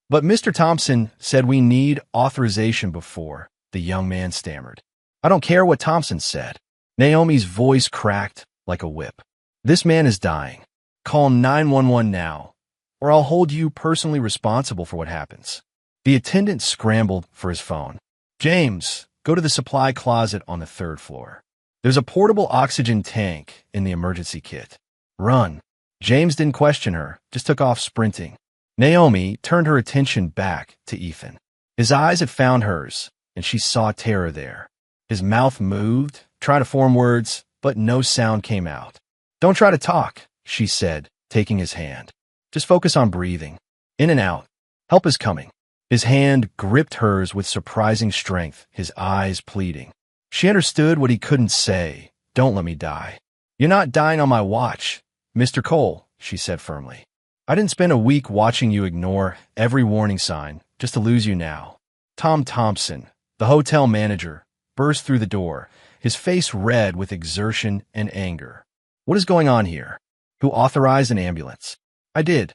S1: "But Mr. Thompson said we need authorization before," the young man stammered. "I don't care what Thompson said." Naomi's voice cracked like a whip. "This man is dying. Call 911 now, or I'll hold you personally responsible for what happens." The attendant scrambled for his phone. "James, go to the supply closet on the 3rd floor. There's a portable oxygen tank in the emergency kit. Run." James didn't question her, just took off sprinting. Naomi turned her attention back to Ethan. His eyes had found hers, and she saw terror there. His mouth moved, tried to form words, but no sound came out. "Don't try to talk," she said, taking his hand. "Just focus on breathing. In and out. Help is coming." His hand gripped hers with surprising strength, his eyes pleading. She understood what he couldn't say. Don't let me die. You're not dying on my watch, Mr. Cole, she said firmly. I didn't spend a week watching you ignore every warning sign just to lose you now. Tom Thompson, the hotel manager, burst through the door, his face red with exertion and anger. What is going on here? Who authorized an ambulance? I did,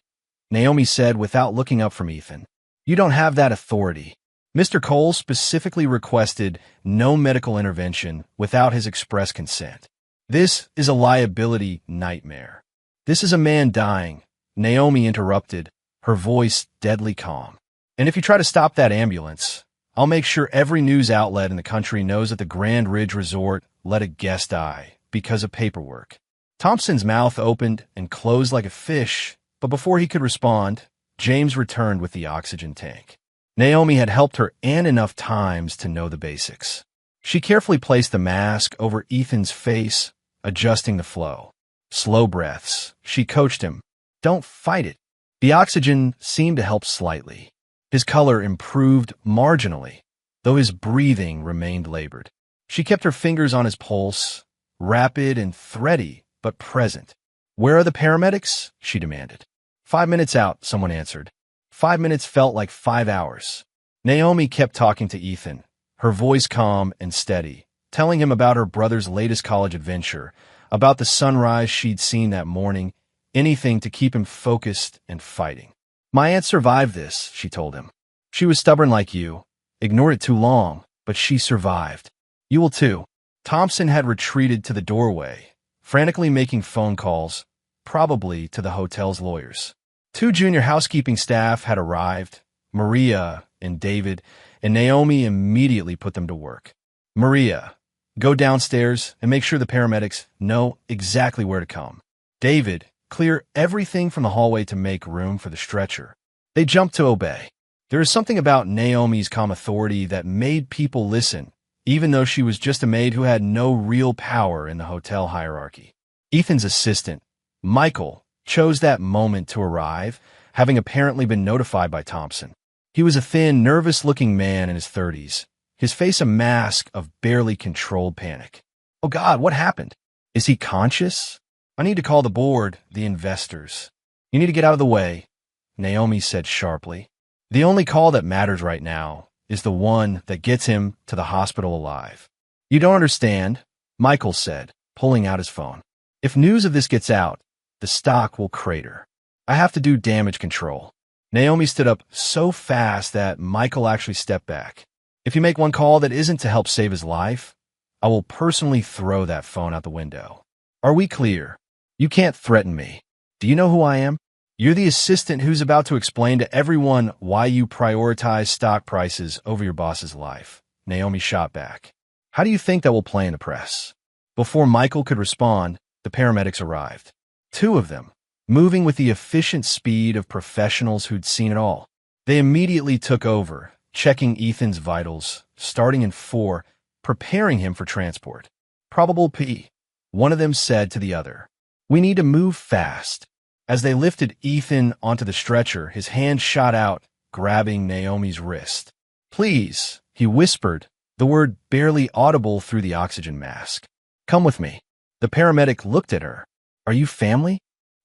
S1: Naomi said without looking up from Ethan. You don't have that authority. Mr. Cole specifically requested no medical intervention without his express consent. This is a liability nightmare. This is a man dying, Naomi interrupted, her voice deadly calm. And if you try to stop that ambulance, I'll make sure every news outlet in the country knows that the Grand Ridge Resort let a guest die because of paperwork. Thompson's mouth opened and closed like a fish, but before he could respond, James returned with the oxygen tank. Naomi had helped her enough times to know the basics. She carefully placed the mask over Ethan's face, adjusting the flow. Slow breaths. She coached him. Don't fight it. The oxygen seemed to help slightly. His color improved marginally, though his breathing remained labored. She kept her fingers on his pulse, rapid and thready, but present. Where are the paramedics? She demanded. 5 minutes out, someone answered. 5 minutes felt like 5 hours. Naomi kept talking to Ethan, her voice calm and steady, telling him about her brother's latest college adventure, about the sunrise she'd seen that morning, anything to keep him focused and fighting. My aunt survived this, she told him. She was stubborn like you, ignored it too long, but she survived. You will too. Thompson had retreated to the doorway, frantically making phone calls, probably to the hotel's lawyers. 2 junior housekeeping staff had arrived, Maria and David, and Naomi immediately put them to work. Maria, go downstairs and make sure the paramedics know exactly where to come. David, clear everything from the hallway to make room for the stretcher. They jumped to obey. There is something about Naomi's calm authority that made people listen, even though she was just a maid who had no real power in the hotel hierarchy. Ethan's assistant, Michael, chose that moment to arrive, having apparently been notified by Thompson. He was a thin, nervous-looking man in his 30s, his face a mask of barely controlled panic. Oh God, what happened? Is he conscious? I need to call the board, the investors. You need to get out of the way, Naomi said sharply. The only call that matters right now is the one that gets him to the hospital alive. You don't understand, Michael said, pulling out his phone. If news of this gets out, the stock will crater. I have to do damage control. Naomi stood up so fast that Michael actually stepped back. If you make one call that isn't to help save his life, I will personally throw that phone out the window. Are we clear? You can't threaten me. Do you know who I am? You're the assistant who's about to explain to everyone why you prioritize stock prices over your boss's life. Naomi shot back. How do you think that will play in the press? Before Michael could respond, the paramedics arrived. 2 of them, moving with the efficient speed of professionals who'd seen it all. They immediately took over, checking Ethan's vitals, starting in 4, preparing him for transport. Probable P. One of them said to the other, We need to move fast. As they lifted Ethan onto the stretcher, his hand shot out, grabbing Naomi's wrist. Please, he whispered, the word barely audible through the oxygen mask. Come with me. The paramedic looked at her. Are you family?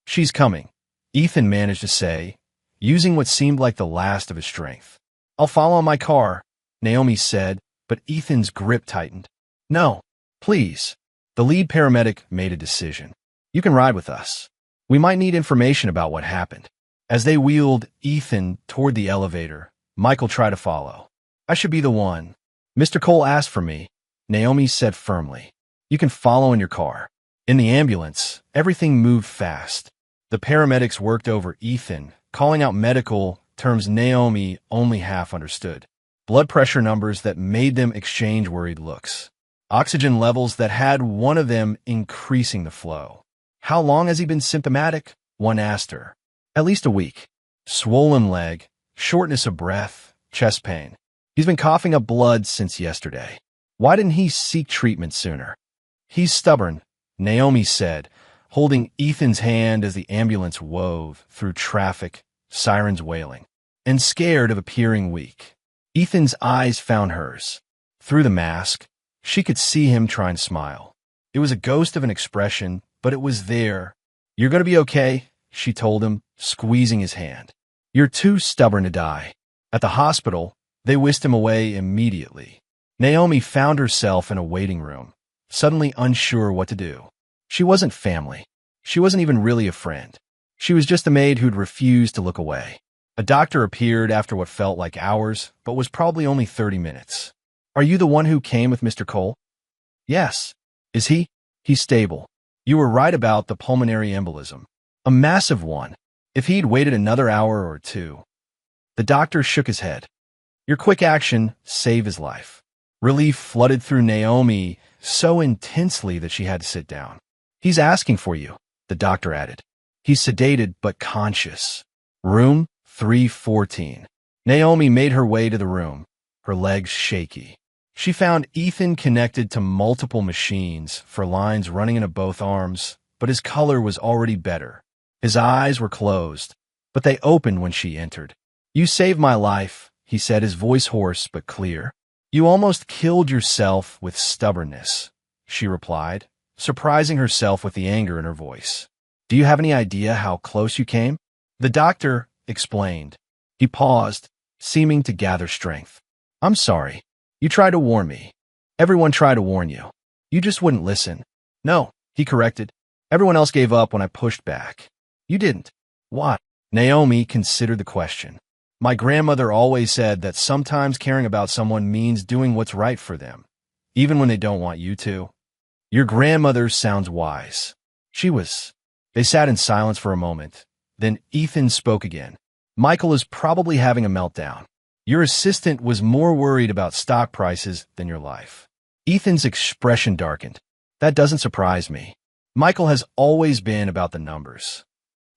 S1: She's coming, Ethan managed to say, using what seemed like the last of his strength. I'll follow in my car, Naomi said, but Ethan's grip tightened. No, please. The lead paramedic made a decision. You can ride with us. We might need information about what happened. As they wheeled Ethan toward the elevator, Michael tried to follow. I should be the one. Mr. Cole asked for me, Naomi said firmly. You can follow in your car. In the ambulance, everything moved fast. The paramedics worked over Ethan, calling out medical terms Naomi only half understood. Blood pressure numbers that made them exchange worried looks. Oxygen levels that had one of them increasing the flow. How long has he been symptomatic? One asked her. At least a week. Swollen leg, shortness of breath, chest pain. He's been coughing up blood since yesterday. Why didn't he seek treatment sooner? He's stubborn, Naomi said, holding Ethan's hand as the ambulance wove through traffic, sirens wailing, and scared of appearing weak. Ethan's eyes found hers. Through the mask, She could see him try and smile. It was a ghost of an expression, but it was there. "You're going to be okay," she told him, squeezing his hand. "You're too stubborn to die." At the hospital, they whisked him away immediately. Naomi found herself in a waiting room, suddenly unsure what to do. She wasn't family. She wasn't even really a friend. She was just a maid who'd refused to look away. A doctor appeared after what felt like hours, but was probably only 30 minutes. "Are you the one who came with Mr. Cole?" "Yes." "Is he?" "He's stable. You were right about the pulmonary embolism. A massive one. If he'd waited another hour or two." The doctor shook his head. "Your quick action saved his life." Relief flooded through Naomi so intensely that she had to sit down. "He's asking for you," the doctor added. "He's sedated but conscious. Room 314. Naomi made her way to the room, her legs shaky. She found Ethan connected to multiple machines for lines running into both arms, but his color was already better. His eyes were closed, but they opened when she entered. "You saved my life," he said, his voice hoarse but clear. "You almost killed yourself with stubbornness," she replied, surprising herself with the anger in her voice. "Do you have any idea how close you came?" The doctor explained. He paused, seeming to gather strength. "I'm sorry. You tried to warn me. Everyone tried to warn you. You just wouldn't listen." "No," he corrected. "Everyone else gave up when I pushed back. You didn't." "Why?" Naomi considered the question. "My grandmother always said that sometimes caring about someone means doing what's right for them, even when they don't want you to." "Your grandmother sounds wise." She was. They sat in silence for a moment. Then Ethan spoke again. "Michael is probably having a meltdown. Your assistant was more worried about stock prices than your life." Ethan's expression darkened. "That doesn't surprise me. Michael has always been about the numbers."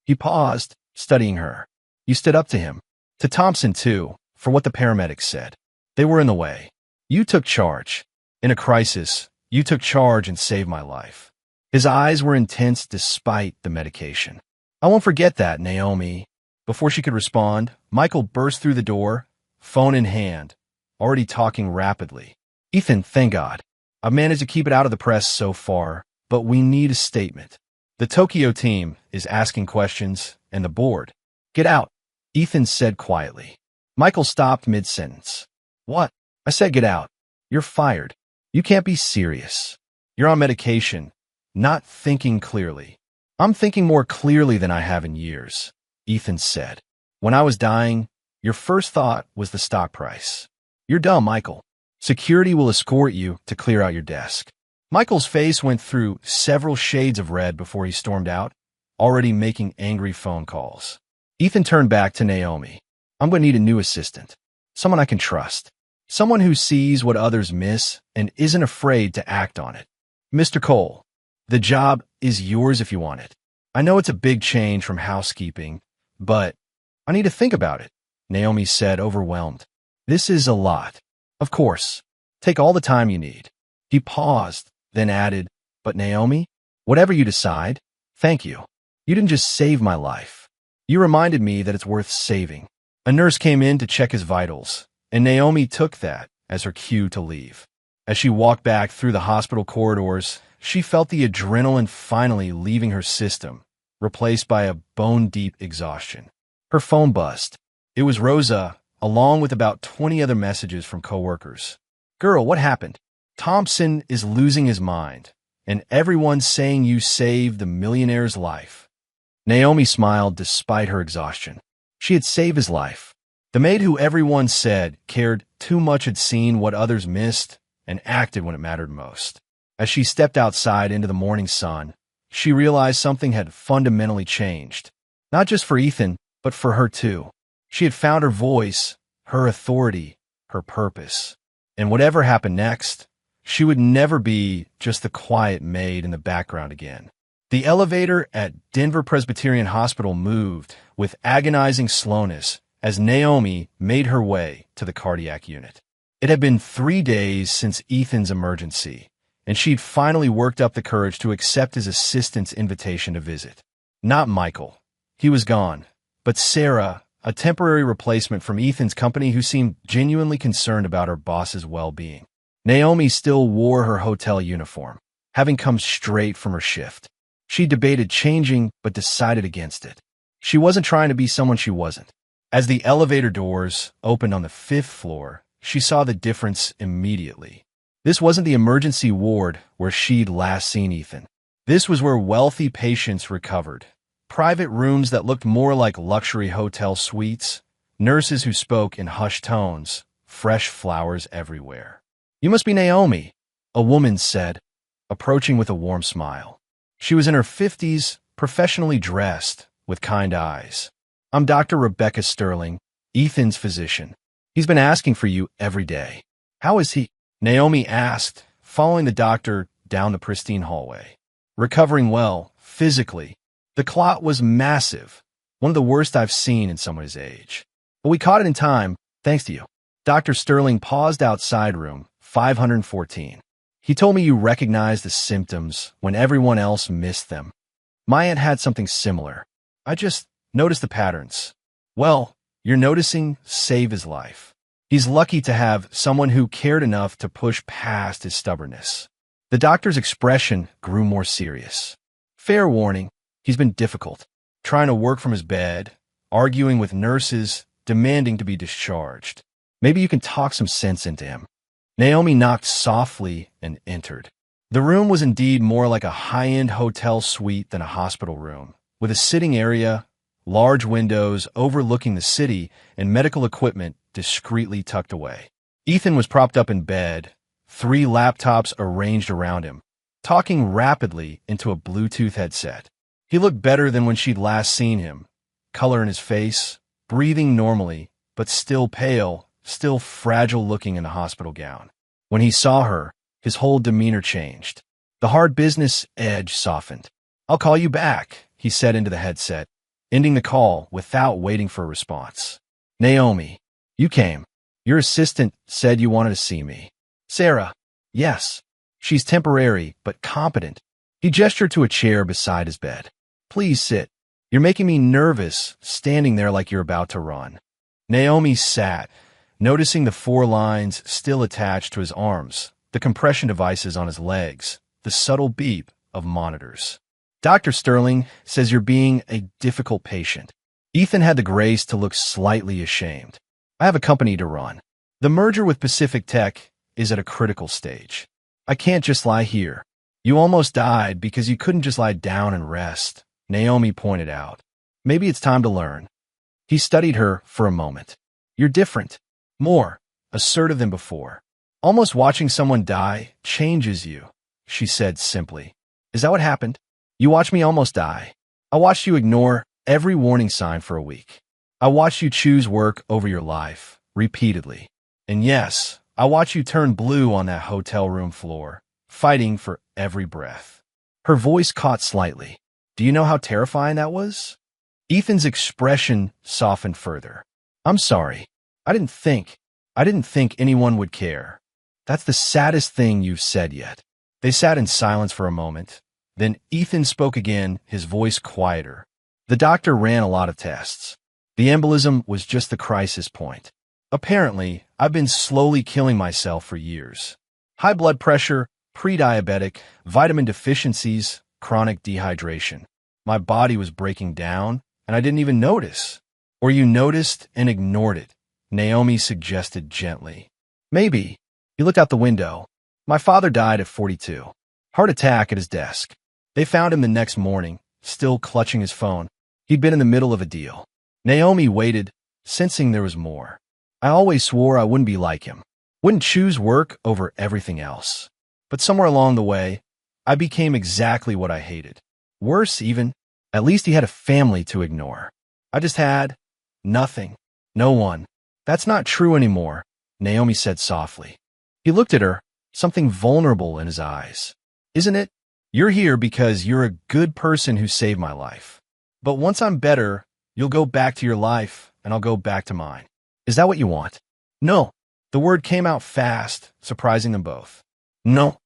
S1: He paused, studying her. "You stood up to him. To Thompson, too, for what the paramedics said. They were in the way. You took charge. In a crisis, you took charge and saved my life." His eyes were intense despite the medication. "I won't forget that, Naomi." Before she could respond, Michael burst through the door, phone in hand, already talking rapidly. "Ethan, thank God. I've managed to keep it out of the press so far, but we need a statement. The Tokyo team is asking questions, and the board." "Get out," Ethan said quietly. Michael stopped mid-sentence. "What?" "I said get out. You're fired. You can't be serious. You're on medication, not thinking clearly." "I'm thinking more clearly than I have in years," Ethan said. "When I was dying, your first thought was the stock price. You're dumb, Michael. Security will escort you to clear out your desk." Michael's face went through several shades of red before he stormed out, already making angry phone calls. Ethan turned back to Naomi. "I'm going to need a new assistant. Someone I can trust. Someone who sees what others miss and isn't afraid to act on it. Mr. Cole, the job is yours if you want it. I know it's a big change from housekeeping, but I need to think about it," Naomi said, overwhelmed. "This is a lot." "Of course. Take all the time you need." He paused, then added, "But Naomi, whatever you decide, thank you. You didn't just save my life. You reminded me that it's worth saving." A nurse came in to check his vitals, and Naomi took that as her cue to leave. As she walked back through the hospital corridors, she felt the adrenaline finally leaving her system, replaced by a bone-deep exhaustion. Her phone buzzed. It was Rosa, along with about 20 other messages from coworkers. "Girl, what happened? Thompson is losing his mind, and everyone's saying you saved the millionaire's life." Naomi smiled despite her exhaustion. She had saved his life. The maid who everyone said cared too much had seen what others missed and acted when it mattered most. As she stepped outside into the morning sun, she realized something had fundamentally changed. Not just for Ethan, but for her too. She had found her voice, her authority, her purpose. And whatever happened next, she would never be just the quiet maid in the background again. The elevator at Denver Presbyterian Hospital moved with agonizing slowness as Naomi made her way to the cardiac unit. It had been 3 days since Ethan's emergency, and she'd finally worked up the courage to accept his assistant's invitation to visit. Not Michael. He was gone. But Sarah, a temporary replacement from Ethan's company who seemed genuinely concerned about her boss's well-being. Naomi still wore her hotel uniform, having come straight from her shift. She debated changing, but decided against it. She wasn't trying to be someone she wasn't. As the elevator doors opened on the 5th floor, she saw the difference immediately. This wasn't the emergency ward where she'd last seen Ethan. This was where wealthy patients recovered. Private rooms that looked more like luxury hotel suites, nurses who spoke in hushed tones, fresh flowers everywhere. "You must be Naomi," a woman said, approaching with a warm smile. She was in her 50s, professionally dressed, with kind eyes. "I'm Dr. Rebecca Sterling, Ethan's physician. He's been asking for you every day." "How is he?" Naomi asked, following the doctor down the pristine hallway. "Recovering well, physically. The clot was massive, one of the worst I've seen in someone his age. But we caught it in time, thanks to you." Dr. Sterling paused outside room 514. "He told me you recognized the symptoms when everyone else missed them. My aunt had something similar. I just noticed the patterns. Well, you're noticing save his life. He's lucky to have someone who cared enough to push past his stubbornness." The doctor's expression grew more serious. "Fair warning, he's been difficult, trying to work from his bed, arguing with nurses, demanding to be discharged. Maybe you can talk some sense into him." Naomi knocked softly and entered. The room was indeed more like a high-end hotel suite than a hospital room, with a sitting area, large windows overlooking the city, and medical equipment discreetly tucked away. Ethan was propped up in bed, 3 laptops arranged around him, talking rapidly into a Bluetooth headset. He looked better than when she'd last seen him, color in his face, breathing normally, but still pale, still fragile-looking in the hospital gown. When he saw her, his whole demeanor changed. The hard business edge softened. "I'll call you back," he said into the headset, ending the call without waiting for a response. "Naomi, you came. Your assistant said you wanted to see me." "Sarah." "Yes. She's temporary, but competent." He gestured to a chair beside his bed. "Please sit. You're making me nervous, standing there like you're about to run." Naomi sat, noticing the 4 lines still attached to his arms, the compression devices on his legs, the subtle beep of monitors. "Dr. Sterling says you're being a difficult patient." Ethan had the grace to look slightly ashamed. "I have a company to run. The merger with Pacific Tech is at a critical stage. I can't just lie here." "You almost died because you couldn't just lie down and rest," Naomi pointed out. "Maybe it's time to learn." He studied her for a moment. "You're different, more assertive than before. Almost watching someone die changes you," she said simply. "Is that what happened? You watched me almost die. I watched you ignore every warning sign for a week. I watched you choose work over your life, repeatedly. And yes, I watched you turn blue on that hotel room floor, fighting for every breath." Her voice caught slightly. "Do you know how terrifying that was?" Ethan's expression softened further. "I'm sorry. I didn't think anyone would care. That's the saddest thing you've said yet." They sat in silence for a moment. Then Ethan spoke again, his voice quieter. "The doctor ran a lot of tests. The embolism was just the crisis point. Apparently, I've been slowly killing myself for years. High blood pressure, pre-diabetic, vitamin deficiencies, chronic dehydration. My body was breaking down, and I didn't even notice." "Or you noticed and ignored it," Naomi suggested gently. "Maybe." He looked out the window. "My father died at 42. Heart attack at his desk. They found him the next morning, still clutching his phone. He'd been in the middle of a deal." Naomi waited, sensing there was more. "I always swore I wouldn't be like him. Wouldn't choose work over everything else. But somewhere along the way, I became exactly what I hated. Worse even, at least he had a family to ignore. I just had nothing. No one." "That's not true anymore," Naomi said softly. He looked at her, something vulnerable in his eyes. "Isn't it? You're here because you're a good person who saved my life. But once I'm better, you'll go back to your life, and I'll go back to mine. Is that what you want?" "No." The word came out fast, surprising them both. "No."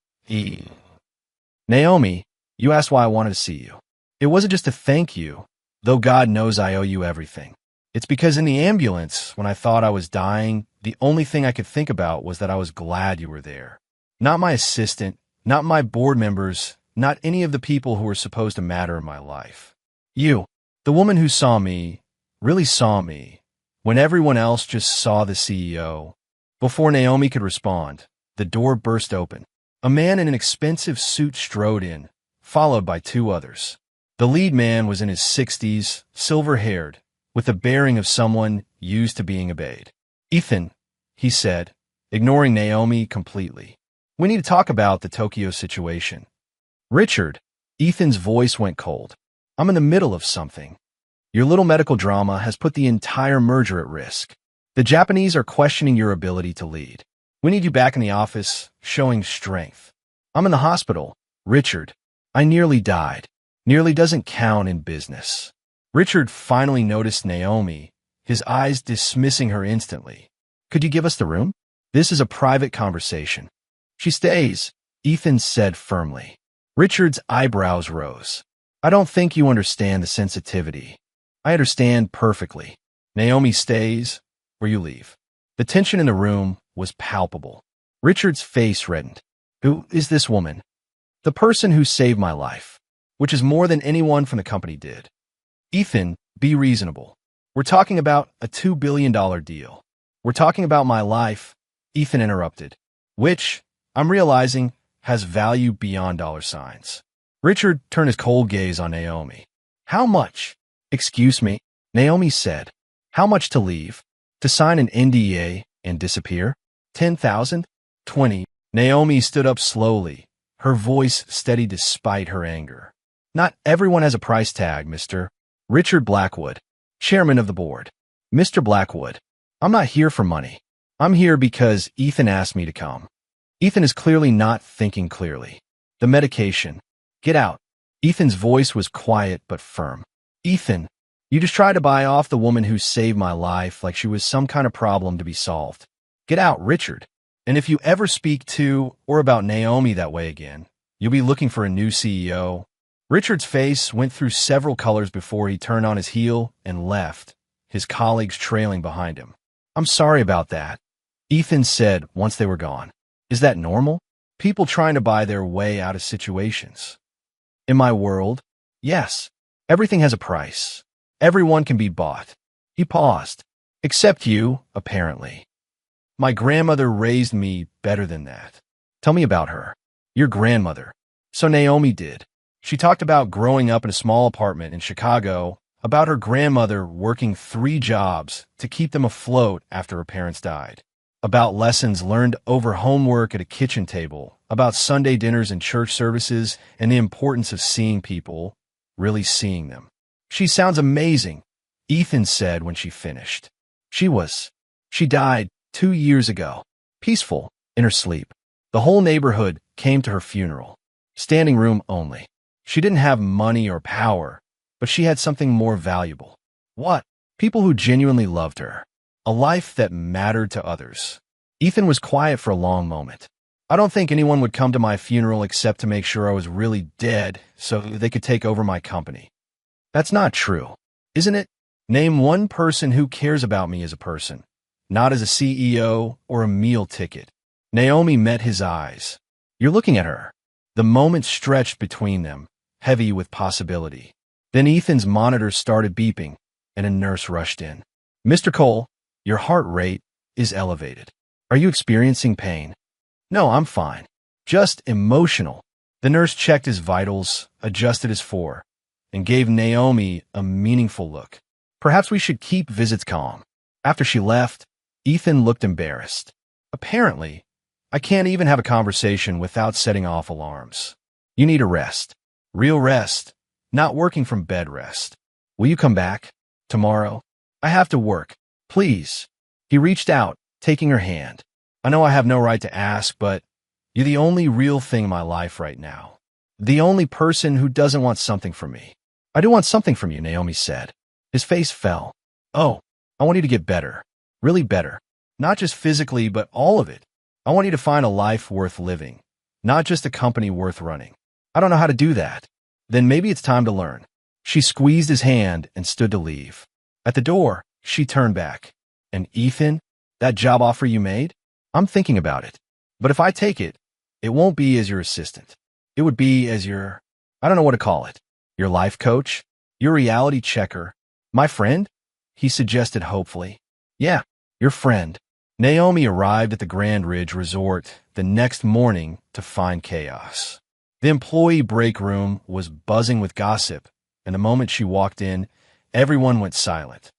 S1: "Naomi, you asked why I wanted to see you. It wasn't just to thank you, though God knows I owe you everything. It's because in the ambulance, when I thought I was dying, the only thing I could think about was that I was glad you were there. Not my assistant, not my board members, not any of the people who were supposed to matter in my life. You, the woman who saw me, really saw me, when everyone else just saw the CEO. Before Naomi could respond, the door burst open. A man in an expensive suit strode in, followed by two others. The lead man was in his 60s, silver-haired, with the bearing of someone used to being obeyed. "Ethan," he said, ignoring Naomi completely. "We need to talk about the Tokyo situation." "Richard," Ethan's voice went cold. "I'm in the middle of something. Your little medical drama has put the entire merger at risk. The Japanese are questioning your ability to lead. We need you back in the office, showing strength." "I'm in the hospital, Richard. I nearly died." "Nearly doesn't count in business." Richard finally noticed Naomi, his eyes dismissing her instantly. "Could you give us the room? This is a private conversation." "She stays," Ethan said firmly. Richard's eyebrows rose. "I don't think you understand the sensitivity." "I understand perfectly. Naomi stays, or you leave." The tension in the room was palpable. Richard's face reddened. "Who is this woman?" "The person who saved my life, which is more than anyone from the company did." "Ethan, be reasonable. We're talking about a $2 billion deal. We're talking about my life," Ethan interrupted, "which, I'm realizing, has value beyond dollar signs." Richard turned his cold gaze on Naomi. "How much?" "Excuse me," Naomi said. "How much to leave? To sign an NDA and disappear? 10,000? 20? Naomi stood up slowly, her voice steady despite her anger. "Not everyone has a price tag, Mr. Richard Blackwood, chairman of the board." "Mr. Blackwood, I'm not here for money. I'm here because Ethan asked me to come." Ethan is clearly not thinking clearly. "The medication. Get out." Ethan's voice was quiet but firm. "Ethan, you just tried to buy off the woman who saved my life like she was some kind of problem to be solved. Get out, Richard. And if you ever speak to or about Naomi that way again, you'll be looking for a new CEO." Richard's face went through several colors before he turned on his heel and left, his colleagues trailing behind him. "I'm sorry about that," Ethan said once they were gone. "Is that normal? People trying to buy their way out of situations?" "In my world, yes. Everything has a price. Everyone can be bought." He paused. "Except you, apparently." "My grandmother raised me better than that." "Tell me about her." "Your grandmother." "So Naomi did. She talked about growing up in a small apartment in Chicago, about her grandmother working 3 jobs to keep them afloat after her parents died, about lessons learned over homework at a kitchen table, about Sunday dinners and church services, and the importance of seeing people, really seeing them." "She sounds amazing," Ethan said when she finished. She died 2 years ago, peaceful, in her sleep. The whole neighborhood came to her funeral. Standing room only. She didn't have money or power, but she had something more valuable. What? People who genuinely loved her. A life that mattered to others. Ethan was quiet for a long moment. "I don't think anyone would come to my funeral except to make sure I was really dead so they could take over my company." "That's not true, isn't it? Name one person who cares about me as a person, not as a CEO or a meal ticket." Naomi met his eyes. "You're looking at her." The moment stretched between them, heavy with possibility. Then Ethan's monitor started beeping, and a nurse rushed in. "Mr. Cole, your heart rate is elevated. Are you experiencing pain?" "No, I'm fine. Just emotional." The nurse checked his vitals, adjusted his four, and gave Naomi a meaningful look. "Perhaps we should keep visits calm." After she left, Ethan looked embarrassed. "Apparently, I can't even have a conversation without setting off alarms. You need a rest. Real rest, not working from bed rest. Will you come back? Tomorrow? I have to work. Please." He reached out, taking her hand. "I know I have no right to ask, but you're the only real thing in my life right now. The only person who doesn't want something from me." "I do want something from you," Naomi said. His face fell. "Oh, I want you to get better. Really better. Not just physically, but all of it. I want you to find a life worth living, not just a company worth running." "I don't know how to do that." "Then maybe it's time to learn." She squeezed his hand and stood to leave. At the door, she turned back. "And Ethan, that job offer you made? I'm thinking about it. But if I take it, It won't be as your assistant. It would be as your, I don't know what to call it, your life coach, your reality checker. My friend? He suggested hopefully. Yeah, your friend. Naomi arrived at the Grand Ridge Resort the next morning to find chaos. The employee break room was buzzing with gossip, and the moment she walked in, everyone went silent.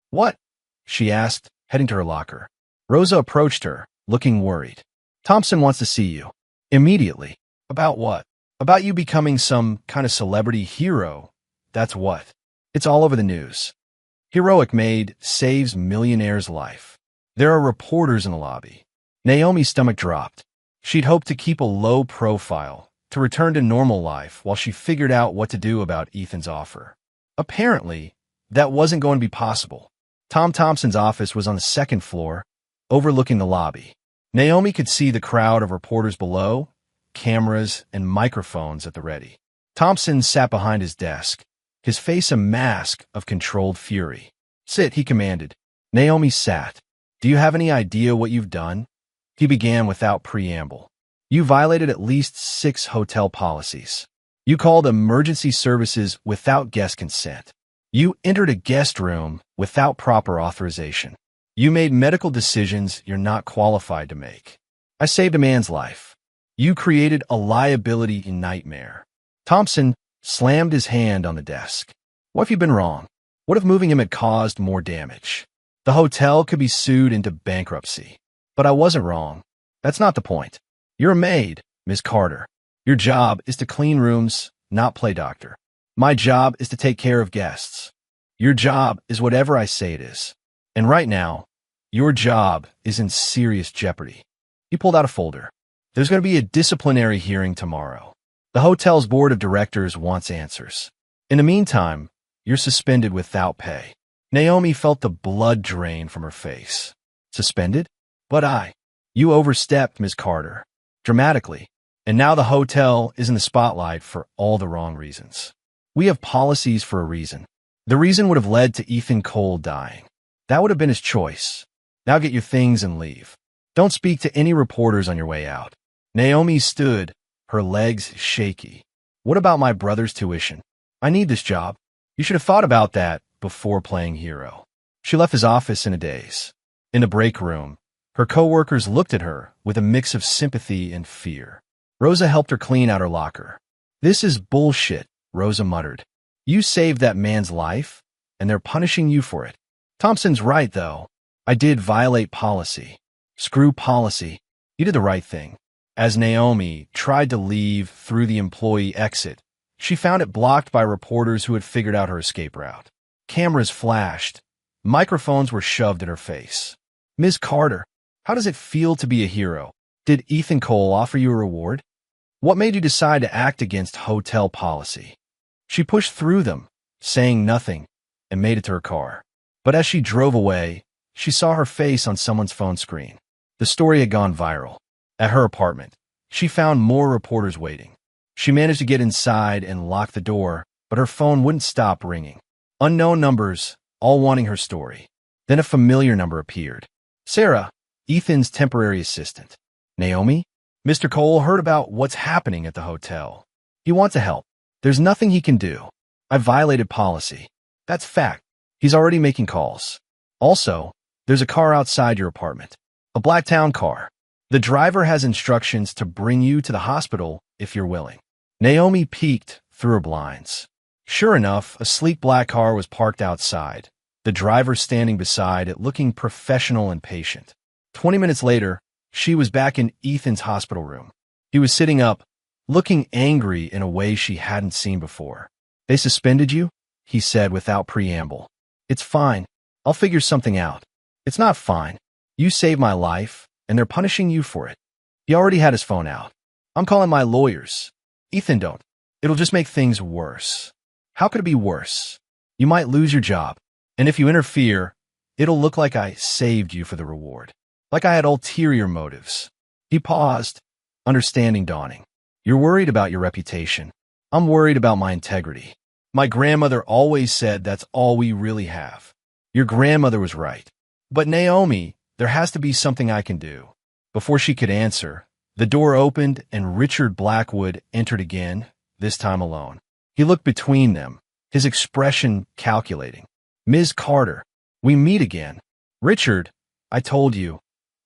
S1: What? She asked, heading to her locker. Rosa approached her, looking worried. Thompson wants to see you. Immediately. About what? About you becoming some kind of celebrity hero. That's what. It's all over the news. Heroic Maid saves millionaire's life. There are reporters in the lobby. Naomi's stomach dropped. She'd hoped to keep a low profile, to return to normal life while she figured out what to do about Ethan's offer. Apparently, that wasn't going to be possible. Tom Thompson's office was on the second floor, overlooking the lobby. Naomi could see the crowd of reporters below, cameras and microphones at the ready. Thompson sat behind his desk, his face a mask of controlled fury. Sit, he commanded. Naomi sat. Do you have any idea what you've done? He began without preamble. You violated at least 6 hotel policies. You called emergency services without guest consent. You entered a guest room without proper authorization. You made medical decisions you're not qualified to make. I saved a man's life. You created a liability nightmare. Thompson slammed his hand on the desk. What if you've been wrong? What if moving him had caused more damage? The hotel could be sued into bankruptcy. But I wasn't wrong. That's not the point. You're a maid, Miss Carter. Your job is to clean rooms, not play doctor. My job is to take care of guests. Your job is whatever I say it is. And right now, your job is in serious jeopardy. He pulled out a folder. There's going to be a disciplinary hearing tomorrow. The hotel's board of directors wants answers. In the meantime, you're suspended without pay. Naomi felt the blood drain from her face. Suspended? But you overstepped, Miss Carter. Dramatically. And now the hotel is in the spotlight for all the wrong reasons. We have policies for a reason. The reason would have led to Ethan Cole dying. That would have been his choice. Now get your things and leave. Don't speak to any reporters on your way out. Naomi stood, her legs shaky. What about my brother's tuition? I need this job. You should have thought about that before playing hero. She left his office in a daze. In the break room, her coworkers looked at her with a mix of sympathy and fear. Rosa helped her clean out her locker. This is bullshit, Rosa muttered. You saved that man's life, and they're punishing you for it. Thompson's right, though. I did violate policy. Screw policy. You did the right thing. As Naomi tried to leave through the employee exit, she found it blocked by reporters who had figured out her escape route. Cameras flashed. Microphones were shoved at her face. Ms. Carter, how does it feel to be a hero? Did Ethan Cole offer you a reward? What made you decide to act against hotel policy? She pushed through them, saying nothing, and made it to her car. But as she drove away, she saw her face on someone's phone screen. The story had gone viral. At her apartment, she found more reporters waiting. She managed to get inside and lock the door, but her phone wouldn't stop ringing. Unknown numbers, all wanting her story. Then a familiar number appeared. Sarah, Ethan's temporary assistant. Naomi? Mr. Cole heard about what's happening at the hotel. He wants to help. There's nothing he can do. I violated policy. That's fact. He's already making calls. Also, there's a car outside your apartment. A black town car. The driver has instructions to bring you to the hospital if you're willing. Naomi peeked through her blinds. Sure enough, a sleek black car was parked outside, the driver standing beside it looking professional and patient. 20 minutes later, she was back in Ethan's hospital room. He was sitting up, looking angry in a way she hadn't seen before. They suspended you? He said without preamble. It's fine. I'll figure something out. It's not fine. You saved my life, and they're punishing you for it. He already had his phone out. I'm calling my lawyers. Ethan, don't. It'll just make things worse. How could it be worse? You might lose your job, and if you interfere, it'll look like I saved you for the reward. Like I had ulterior motives. He paused, understanding dawning. You're worried about your reputation. I'm worried about my integrity. My grandmother always said that's all we really have. Your grandmother was right. But Naomi, there has to be something I can do. Before she could answer, The door opened and Richard Blackwood entered again, this time alone. He looked between them, his expression calculating. "Ms. Carter, we meet again." "Richard, I told you."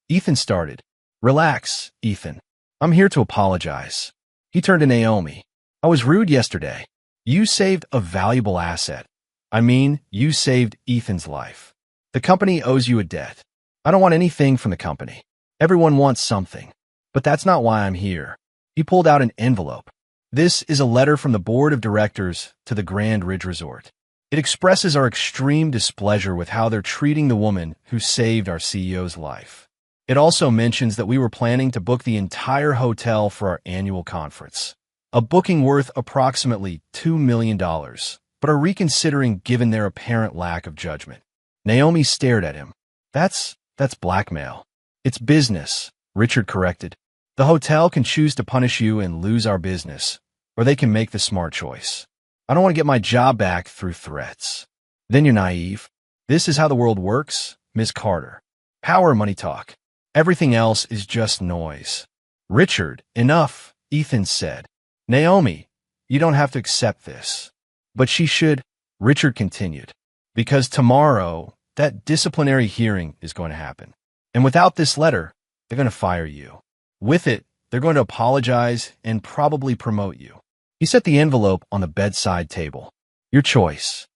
S1: Ethan started. "Relax, Ethan. I'm here to apologize." He turned to Naomi. "I was rude yesterday. You saved a valuable asset. I mean, you saved Ethan's life. The company owes you a debt. I don't want anything from the company. Everyone wants something. But that's not why I'm here." He pulled out an envelope. "This is a letter from the board of directors to the Grand Ridge Resort. It expresses our extreme displeasure with how they're treating the woman who saved our CEO's life. It also mentions that we were planning to book the entire hotel for our annual conference, a booking worth approximately $2 million, but are reconsidering given their apparent lack of judgment." Naomi stared at him. That's blackmail." "It's business," Richard corrected. "The hotel can choose to punish you and lose our business, or they can make the smart choice. I don't want to get my job back through threats." "Then you're naive. This is how the world works, Ms. Carter. Power money talk. Everything else is just noise." "Richard, enough," Ethan said. "Naomi, you don't have to accept this." "But she should," Richard continued, "because tomorrow that disciplinary hearing is going to happen. And without this letter, they're going to fire you. With it, they're going to apologize and probably promote you." He set the envelope on the bedside table. "Your choice."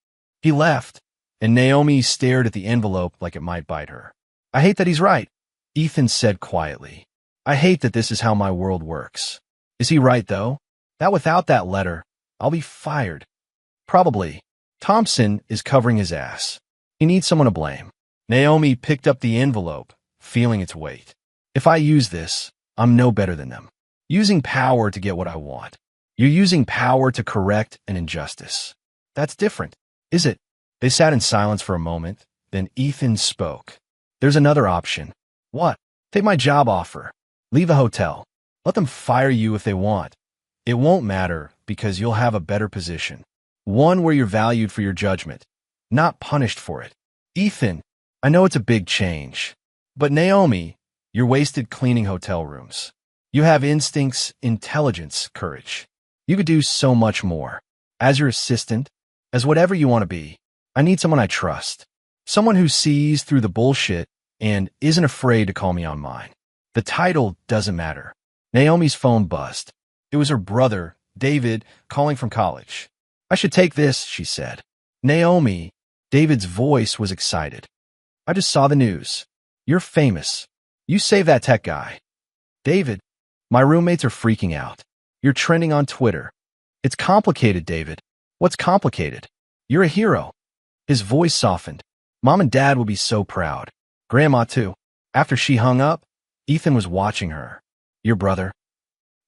S1: He left, and Naomi stared at the envelope like it might bite her. "I hate that he's right," Ethan said quietly. "I hate that this is how my world works." "Is he right, though? That without that letter, I'll be fired." "Probably. Thompson is covering his ass. He needs someone to blame." Naomi picked up the envelope, feeling its weight. "If I use this, I'm no better than them. Using power to get what I want. You're using power to correct an injustice. That's different, is it?" They sat in silence for a moment, then Ethan spoke. "There's another option." "What?" "Take my job offer. Leave the hotel. Let them fire you if they want. It won't matter because you'll have a better position. One where you're valued for your judgment, not punished for it." "Ethan, I know it's a big change. But Naomi, you're wasted cleaning hotel rooms. You have instincts, intelligence, courage. You could do so much more. As your assistant, as whatever you want to be, I need someone I trust. Someone who sees through the bullshit and isn't afraid to call me on mine. The title doesn't matter." Naomi's phone buzzed. It was her brother, David, calling from college. "I should take this," she said. "Naomi," David's voice was excited. "I just saw the news. You're famous. You saved that tech guy." "David, my roommates are freaking out. You're trending on Twitter." "It's complicated, David." "What's complicated?" "You're a hero." His voice softened. "Mom and Dad will be so proud. Grandma, too." After she hung up, Ethan was watching her. "Your brother?"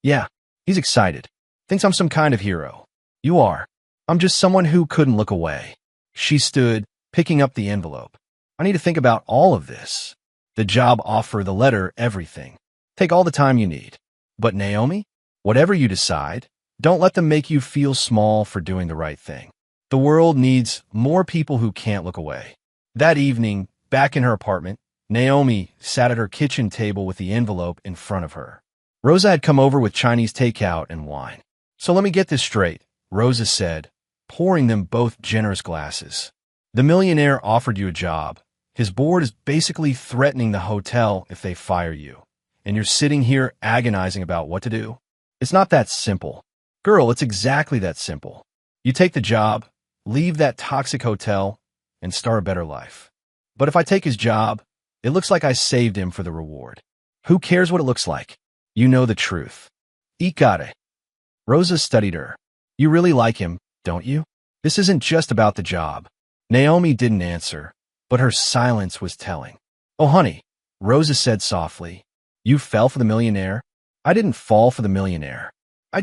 S1: "Yeah, he's excited. Thinks I'm some kind of hero." "You are. I'm just someone who couldn't look away." She stood, picking up the envelope. "I need to think about all of this. The job offer, the letter, everything. Take all the time you need. But Naomi, whatever you decide, don't let them make you feel small for doing the right thing. The world needs more people who can't look away." That evening, back in her apartment, Naomi sat at her kitchen table with the envelope in front of her. Rosa had come over with Chinese takeout and wine. "So let me get this straight," Rosa said, pouring them both generous glasses. "The Millionaire offered you a job. His board is basically threatening the hotel if they fire you. And you're sitting here agonizing about what to do? It's not that simple. Girl, it's exactly that simple. You take the job, leave that toxic hotel, and start a better life. But if I take his job, it looks like I saved him for the reward. Who cares what it looks like? You know the truth." "Ikare." Rosa studied her. "You really like him, don't you? This isn't just about the job." Naomi didn't answer, but her silence was telling. "Oh, honey," Rosa said softly, "you fell for the Millionaire?" "I didn't fall for the Millionaire. I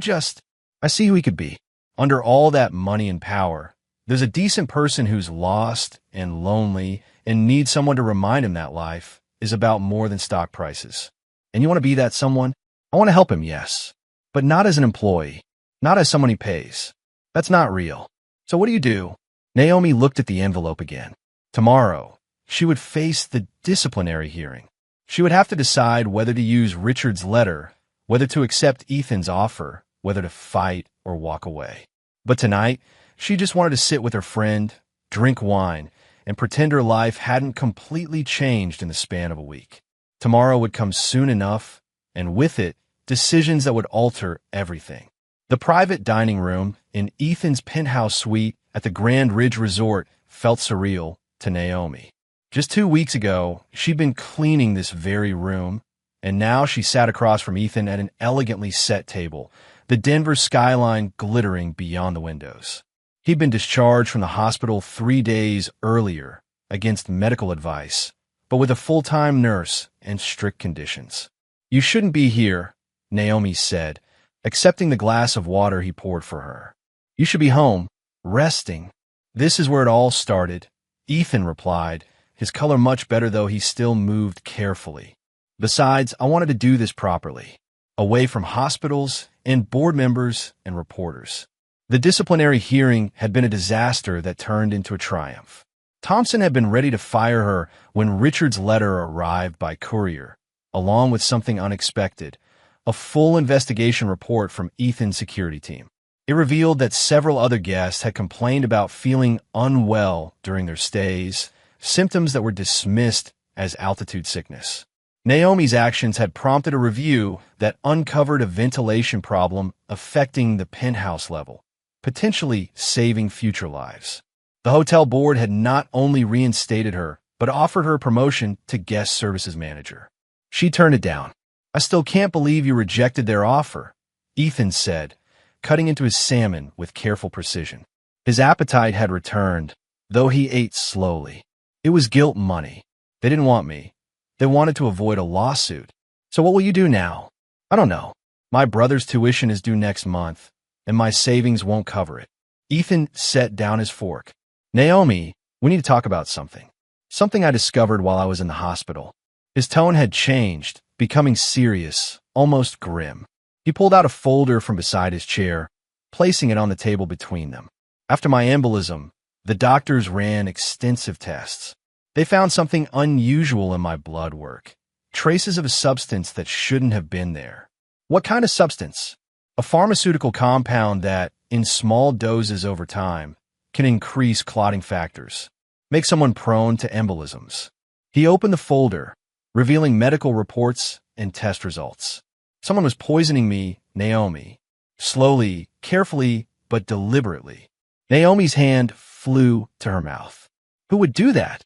S1: see who he could be. Under all that money and power, there's a decent person who's lost and lonely and needs someone to remind him that life is about more than stock prices. And you want to be that someone? I want to help him, yes. But not as an employee, not as someone he pays. That's not real. So what do you do?" Naomi looked at the envelope again. Tomorrow, she would face the disciplinary hearing. She would have to decide whether to use Richard's letter whether to accept Ethan's offer, whether to fight or walk away. But tonight, she just wanted to sit with her friend, drink wine, and pretend her life hadn't completely changed in the span of a week. Tomorrow would come soon enough, and with it, decisions that would alter everything. The private dining room in Ethan's penthouse suite at the Grand Ridge Resort felt surreal to Naomi. Just 2 weeks ago, she'd been cleaning this very room, and now she sat across from Ethan at an elegantly set table, the Denver skyline glittering beyond the windows. He'd been discharged from the hospital 3 days earlier against medical advice, but with a full-time nurse and strict conditions. "You shouldn't be here," Naomi said, accepting the glass of water he poured for her. "You should be home, resting." "This is where it all started," Ethan replied, his color much better though he still moved carefully. "Besides, I wanted to do this properly, away from hospitals and board members and reporters." The disciplinary hearing had been a disaster that turned into a triumph. Thompson had been ready to fire her when Richard's letter arrived by courier, along with something unexpected, a full investigation report from Ethan's security team. It revealed that several other guests had complained about feeling unwell during their stays, symptoms that were dismissed as altitude sickness. Naomi's actions had prompted a review that uncovered a ventilation problem affecting the penthouse level, potentially saving future lives. The hotel board had not only reinstated her, but offered her a promotion to guest services manager. She turned it down. "I still can't believe you rejected their offer," Ethan said, cutting into his salmon with careful precision. His appetite had returned, though he ate slowly. It was guilt money. They didn't want me. They wanted to avoid a lawsuit. "So what will you do now?" "I don't know. My brother's tuition is due next month, and my savings won't cover it." Ethan set down his fork. "Naomi, we need to talk about something. Something I discovered while I was in the hospital." His tone had changed, becoming serious, almost grim. He pulled out a folder from beside his chair, placing it on the table between them. "After my embolism, the doctors ran extensive tests. They found something unusual in my blood work, traces of a substance that shouldn't have been there." "What kind of substance?" "A pharmaceutical compound that, in small doses over time, can increase clotting factors, make someone prone to embolisms." He opened the folder, revealing medical reports and test results. "Someone was poisoning me, Naomi." Slowly, carefully, but deliberately. Naomi's hand flew to her mouth. "Who would do that?"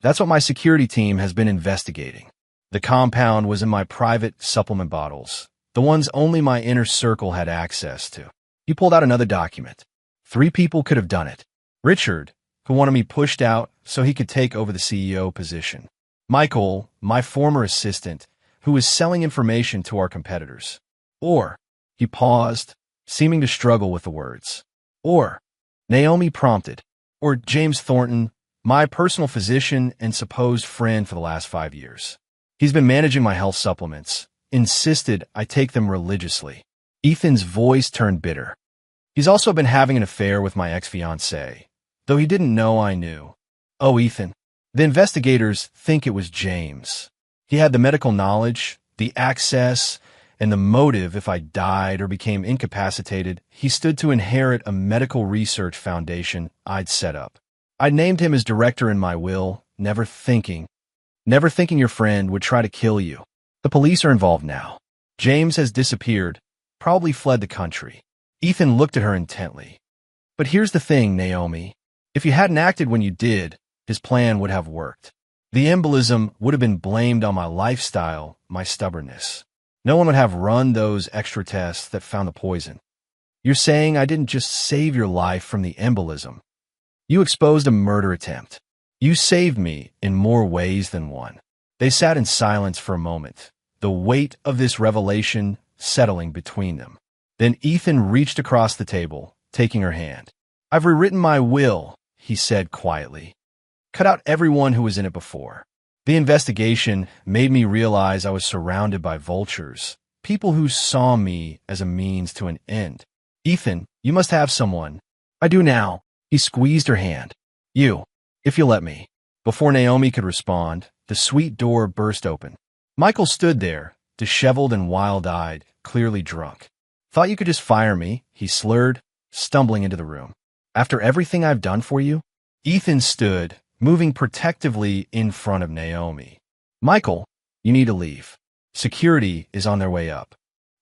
S1: "That's what my security team has been investigating. The compound was in my private supplement bottles, the ones only my inner circle had access to." He pulled out another document. 3 people could have done it. Richard, who wanted me pushed out so he could take over the CEO position. Michael, my former assistant, who was selling information to our competitors. Or, he paused, seeming to struggle with the words. Or, Naomi prompted. Or James Thornton, my personal physician and supposed friend for the last 5 years. He's been managing my health supplements, insisted I take them religiously. Ethan's voice turned bitter. He's also been having an affair with my ex-fiancée, though he didn't know I knew. Oh, Ethan. The investigators think it was James. He had the medical knowledge, the access, and the motive if I died or became incapacitated. He stood to inherit a medical research foundation I'd set up. I named him as director in my will, never thinking your friend would try to kill you. The police are involved now. James has disappeared, probably fled the country. Ethan looked at her intently. But here's the thing, Naomi. If you hadn't acted when you did, his plan would have worked. The embolism would have been blamed on my lifestyle, my stubbornness. No one would have run those extra tests that found the poison. You're saying I didn't just save your life from the embolism. You exposed a murder attempt. You saved me in more ways than one. They sat in silence for a moment, the weight of this revelation settling between them. Then Ethan reached across the table, taking her hand. I've rewritten my will, he said quietly. Cut out everyone who was in it before. The investigation made me realize I was surrounded by vultures, people who saw me as a means to an end. Ethan, you must have someone. I do now. He squeezed her hand. You, if you'll let me. Before Naomi could respond, the suite door burst open. Michael stood there, disheveled and wild-eyed, clearly drunk. Thought you could just fire me, he slurred, stumbling into the room. After everything I've done for you? Ethan stood, moving protectively in front of Naomi. Michael, you need to leave. Security is on their way up.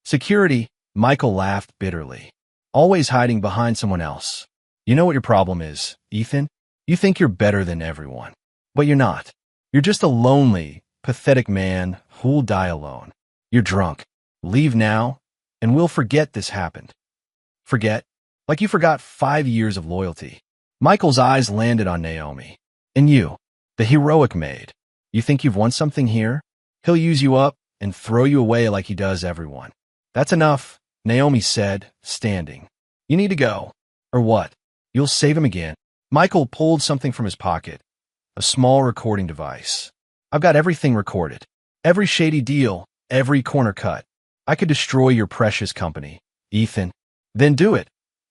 S1: Security? Michael laughed bitterly. Always hiding behind someone else. You know what your problem is, Ethan? You think you're better than everyone. But you're not. You're just a lonely, pathetic man who'll die alone. You're drunk. Leave now, and we'll forget this happened. Forget? Like you forgot 5 years of loyalty. Michael's eyes landed on Naomi. And you, the heroic maid. You think you've won something here? He'll use you up and throw you away like he does everyone. That's enough, Naomi said, standing. You need to go. Or what? You'll save him again. Michael pulled something from his pocket. A small recording device. I've got everything recorded. Every shady deal, every corner cut. I could destroy your precious company, Ethan. Then do it,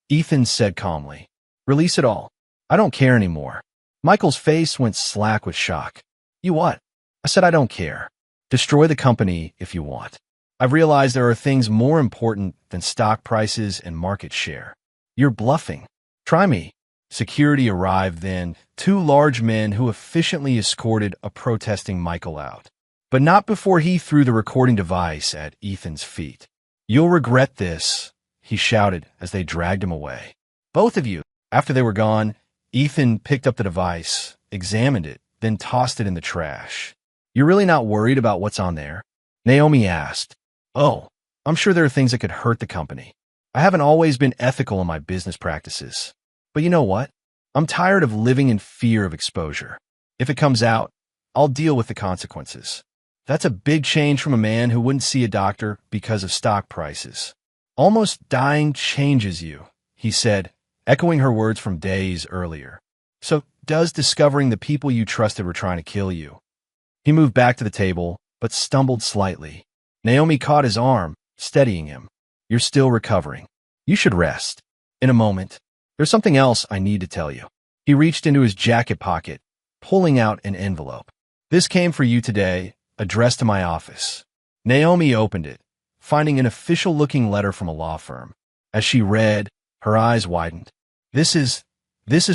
S1: Ethan said calmly. Release it all. I don't care anymore. Michael's face went slack with shock. You what? I said I don't care. Destroy the company if you want. I've realized there are things more important than stock prices and market share. You're bluffing. Try me. Security arrived then, 2 large men who efficiently escorted a protesting Michael out. But not before he threw the recording device at Ethan's feet. You'll regret this, he shouted as they dragged him away. Both of you. After they were gone, Ethan picked up the device, examined it, then tossed it in the trash. You're really not worried about what's on there? Naomi asked. Oh, I'm sure there are things that could hurt the company. I haven't always been ethical in my business practices. But you know what? I'm tired of living in fear of exposure. If it comes out, I'll deal with the consequences. That's a big change from a man who wouldn't see a doctor because of stock prices. Almost dying changes you, he said, echoing her words from days earlier. So does discovering the people you trusted were trying to kill you? He moved back to the table, but stumbled slightly. Naomi caught his arm, steadying him. You're still recovering. You should rest. In a moment. There's something else I need to tell you. He reached into his jacket pocket, pulling out an envelope. This came for you today, addressed to my office. Naomi opened it, finding an official-looking letter from a law firm. As she read, her eyes widened. This is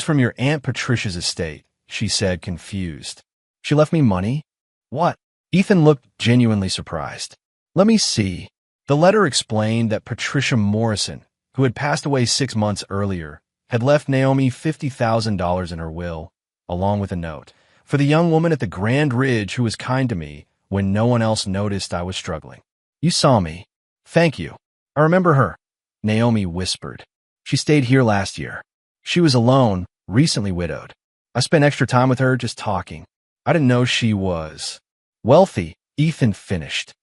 S1: from your Aunt Patricia's estate, she said, confused. She left me money? What? Ethan looked genuinely surprised. Let me see. The letter explained that Patricia Morrison, who had passed away 6 months earlier, had left Naomi $50,000 in her will, along with a note, for the young woman at the Grand Ridge who was kind to me when no one else noticed I was struggling. You saw me. Thank you. I remember her, Naomi whispered. She stayed here last year. She was alone, recently widowed. I spent extra time with her just talking. I didn't know she was wealthy, Ethan finished.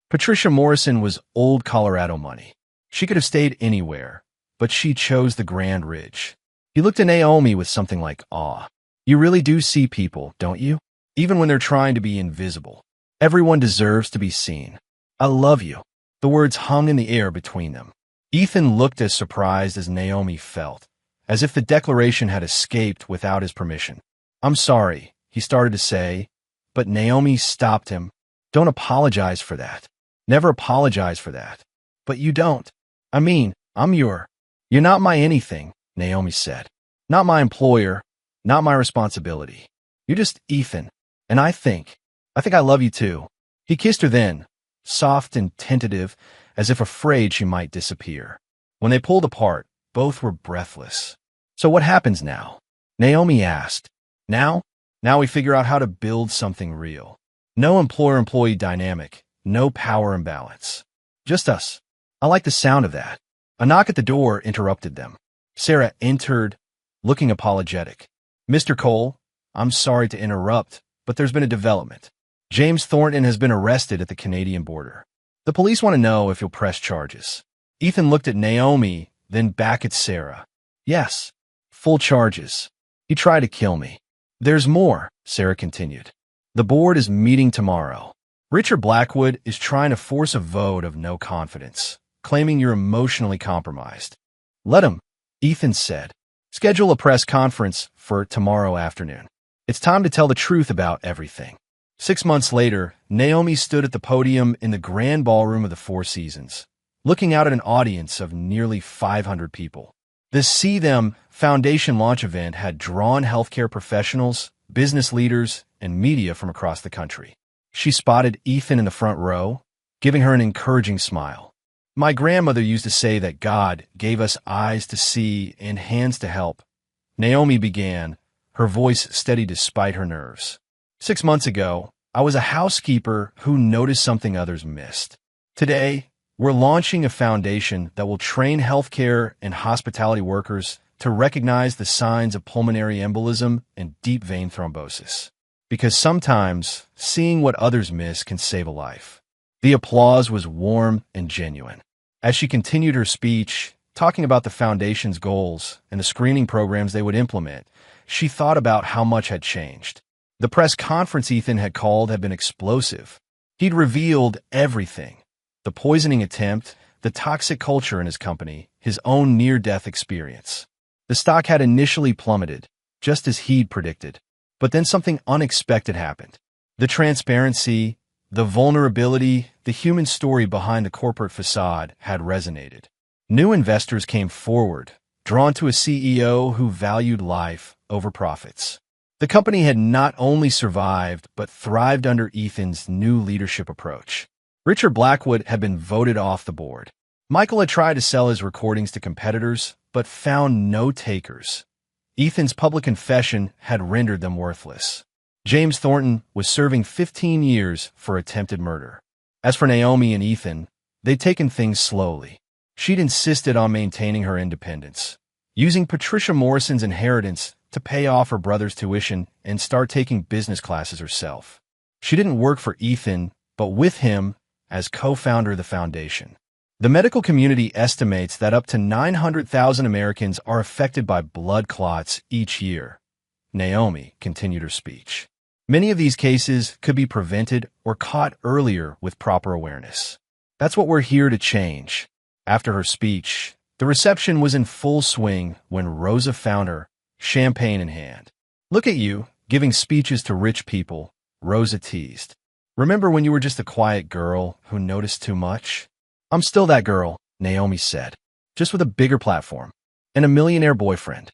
S1: Patricia Morrison was old Colorado money. She could have stayed anywhere, but she chose the Grand Ridge. He looked at Naomi with something like awe. You really do see people, don't you? Even when they're trying to be invisible. Everyone deserves to be seen. I love you. The words hung in the air between them. Ethan looked as surprised as Naomi felt, as if the declaration had escaped without his permission. I'm sorry, he started to say, but Naomi stopped him. Don't apologize for that. Never apologize for that. But you don't. I mean, you're not my anything, Naomi said. Not my employer, not my responsibility. You're just Ethan, and I think I love you too. He kissed her then, soft and tentative, as if afraid she might disappear. When they pulled apart, both were breathless. So what happens now? Naomi asked. Now we figure out how to build something real. No employer-employee dynamic, no power imbalance. Just us. I like the sound of that. A knock at the door interrupted them. Sarah entered, looking apologetic. Mr. Cole, I'm sorry to interrupt, but there's been a development. James Thornton has been arrested at the Canadian border. The police want to know if you'll press charges. Ethan looked at Naomi, then back at Sarah. Yes, full charges. He tried to kill me. There's more, Sarah continued. The board is meeting tomorrow. Richard Blackwood is trying to force a vote of no confidence, claiming you're emotionally compromised. Let him, Ethan said. Schedule a press conference for tomorrow afternoon. It's time to tell the truth about everything. 6 months later, Naomi stood at the podium in the grand ballroom of the Four Seasons, looking out at an audience of nearly 500 people. The See Them Foundation launch event had drawn healthcare professionals, business leaders, and media from across the country. She spotted Ethan in the front row, giving her an encouraging smile. "My grandmother used to say that God gave us eyes to see and hands to help," Naomi began, her voice steady despite her nerves. "6 months ago, I was a housekeeper who noticed something others missed. Today, we're launching a foundation that will train healthcare and hospitality workers to recognize the signs of pulmonary embolism and deep vein thrombosis. Because sometimes, seeing what others miss can save a life." The applause was warm and genuine. As she continued her speech, talking about the foundation's goals and the screening programs they would implement, she thought about how much had changed. The press conference Ethan had called had been explosive. He'd revealed everything: the poisoning attempt, the toxic culture in his company, his own near-death experience. The stock had initially plummeted, just as he'd predicted. But then something unexpected happened. The transparency, the vulnerability, the human story behind the corporate facade had resonated. New investors came forward, drawn to a CEO who valued life over profits. The company had not only survived, but thrived under Ethan's new leadership approach. Richard Blackwood had been voted off the board. Michael had tried to sell his recordings to competitors, but found no takers. Ethan's public confession had rendered them worthless. James Thornton was serving 15 years for attempted murder. As for Naomi and Ethan, they'd taken things slowly. She'd insisted on maintaining her independence, using Patricia Morrison's inheritance to pay off her brother's tuition and start taking business classes herself. She didn't work for Ethan, but with him as co-founder of the foundation. The medical community estimates that up to 900,000 Americans are affected by blood clots each year. Naomi continued her speech. Many of these cases could be prevented or caught earlier with proper awareness. That's what we're here to change. After her speech, the reception was in full swing when Rosa found her, champagne in hand. "Look at you, giving speeches to rich people," Rosa teased. "Remember when you were just a quiet girl who noticed too much?" "I'm still that girl," Naomi said, "just with a bigger platform and a millionaire boyfriend."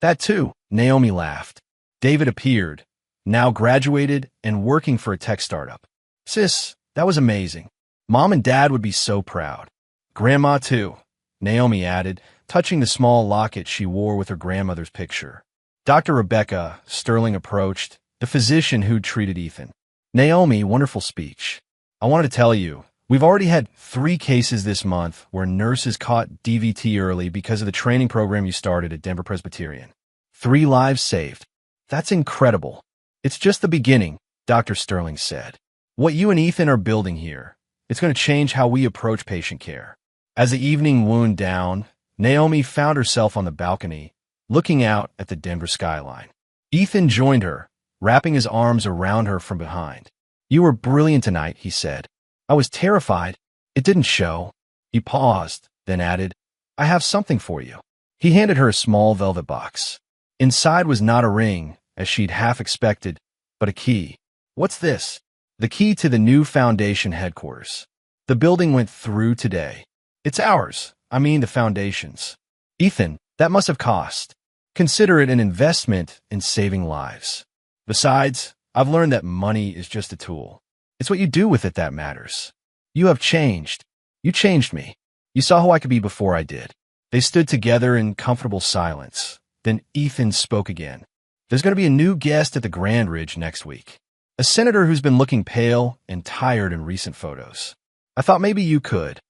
S1: "That too," Naomi laughed. David appeared, now graduated and working for a tech startup. "Sis, that was amazing. Mom and Dad would be so proud." "Grandma too," Naomi added, touching the small locket she wore with her grandmother's picture. Dr. Rebecca Sterling approached, the physician who'd treated Ethan. "Naomi, wonderful speech. I wanted to tell you, we've already had 3 cases this month where nurses caught DVT early because of the training program you started at Denver Presbyterian. 3 lives saved. That's incredible." "It's just the beginning," Dr. Sterling said. "What you and Ethan are building here, it's going to change how we approach patient care." As the evening wound down, Naomi found herself on the balcony, looking out at the Denver skyline. Ethan joined her, wrapping his arms around her from behind. "You were brilliant tonight," he said. "I was terrified. It didn't show." He paused, then added, "I have something for you." He handed her a small velvet box. Inside was not a ring, as she'd half expected, but a key. "What's this?" "The key to the new foundation headquarters. The building went through today. It's ours. I mean the foundation's." "Ethan, that must have cost. Consider it an investment in saving lives. Besides, I've learned that money is just a tool. It's what you do with it that matters. You have changed. You changed me. You saw who I could be before I did." They stood together in comfortable silence. Then Ethan spoke again. "There's going to be a new guest at the Grand Ridge next week. A senator who's been looking pale and tired in recent photos. I thought maybe you could."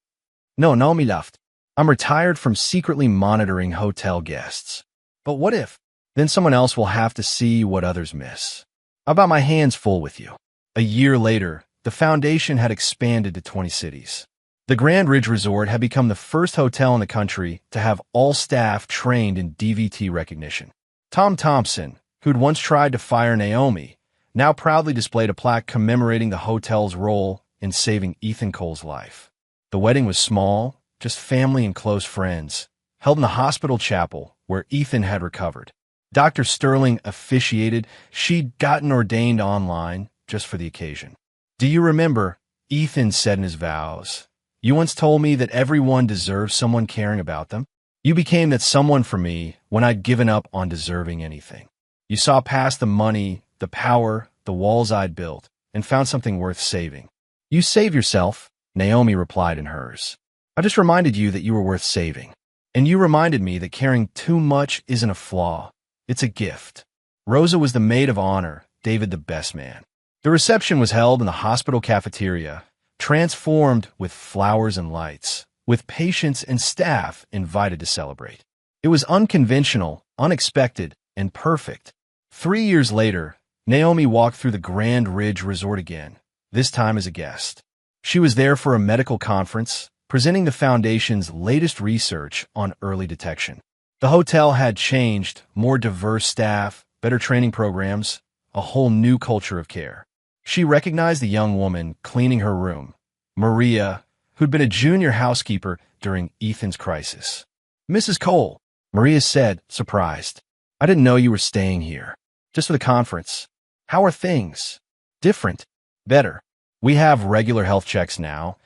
S1: "No, Naomi laughed. I'm retired from secretly monitoring hotel guests." "But what if? Then someone else will have to see what others miss. I've got my hands full with you." A year later, the foundation had expanded to 20 cities. The Grand Ridge Resort had become the first hotel in the country to have all staff trained in DVT recognition. Tom Thompson, who'd once tried to fire Naomi, now proudly displayed a plaque commemorating the hotel's role in saving Ethan Cole's life. The wedding was small, just family and close friends, held in the hospital chapel where Ethan had recovered. Dr. Sterling officiated. She'd gotten ordained online, just for the occasion. "Do you remember," Ethan said in his vows, "you once told me that everyone deserves someone caring about them? You became that someone for me when I'd given up on deserving anything. You saw past the money, the power, the walls I'd built, and found something worth saving." "You save yourself," Naomi replied in hers. "I just reminded you that you were worth saving. And you reminded me that caring too much isn't a flaw. It's a gift." Rosa was the maid of honor, David the best man. The reception was held in the hospital cafeteria, transformed with flowers and lights, with patients and staff invited to celebrate. It was unconventional, unexpected, and perfect. 3 years later, Naomi walked through the Grand Ridge Resort again, this time as a guest. She was there for a medical conference, presenting the Foundation's latest research on early detection. The hotel had changed, more diverse staff, better training programs, a whole new culture of care. She recognized the young woman cleaning her room, Maria, who'd been a junior housekeeper during Ethan's crisis. "Mrs. Cole," Maria said, surprised. "I didn't know you were staying here. Just for the conference. How are things?" "Different. Better. We have regular health checks now,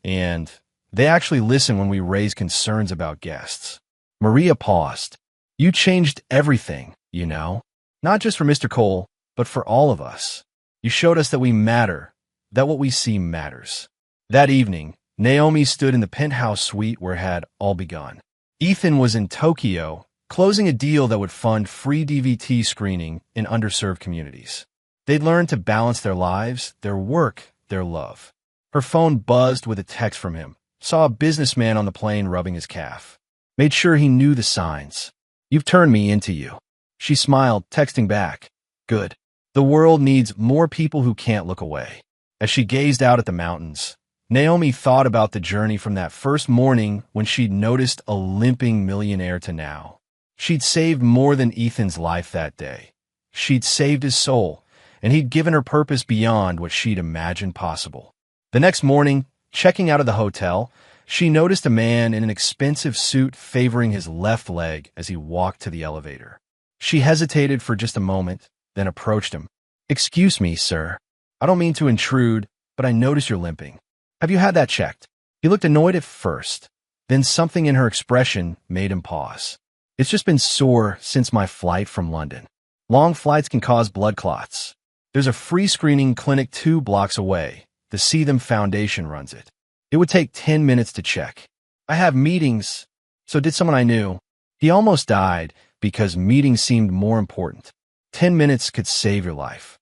S1: and they actually listen when we raise concerns about guests." Maria paused. "You changed everything, you know. Not just for Mr. Cole, but for all of us. You showed us that we matter, that what we see matters." That evening, Naomi stood in the penthouse suite where it had all begun. Ethan was in Tokyo, closing a deal that would fund free DVT screening in underserved communities. They'd learned to balance their lives, their work, their love. Her phone buzzed with a text from him. Saw a businessman on the plane rubbing his calf. Made sure he knew the signs. "You've turned me into you." She smiled, texting back. "Good. The world needs more people who can't look away." As she gazed out at the mountains, Naomi thought about the journey from that first morning when she'd noticed a limping millionaire to now. She'd saved more than Ethan's life that day. She'd saved his soul, and he'd given her purpose beyond what she'd imagined possible. The next morning, checking out of the hotel, she noticed a man in an expensive suit favoring his left leg as he walked to the elevator. She hesitated for just a moment, then approached him. "Excuse me, sir. I don't mean to intrude, but I notice you're limping. Have you had that checked?" He looked annoyed at first, then something in her expression made him pause. "It's just been sore since my flight from London. Long flights can cause blood clots. There's a free screening clinic 2 blocks away. The See Them Foundation runs it. It would take 10 minutes to check. I have meetings, so did someone I knew. He almost died because meetings seemed more important. 10 minutes could save your life."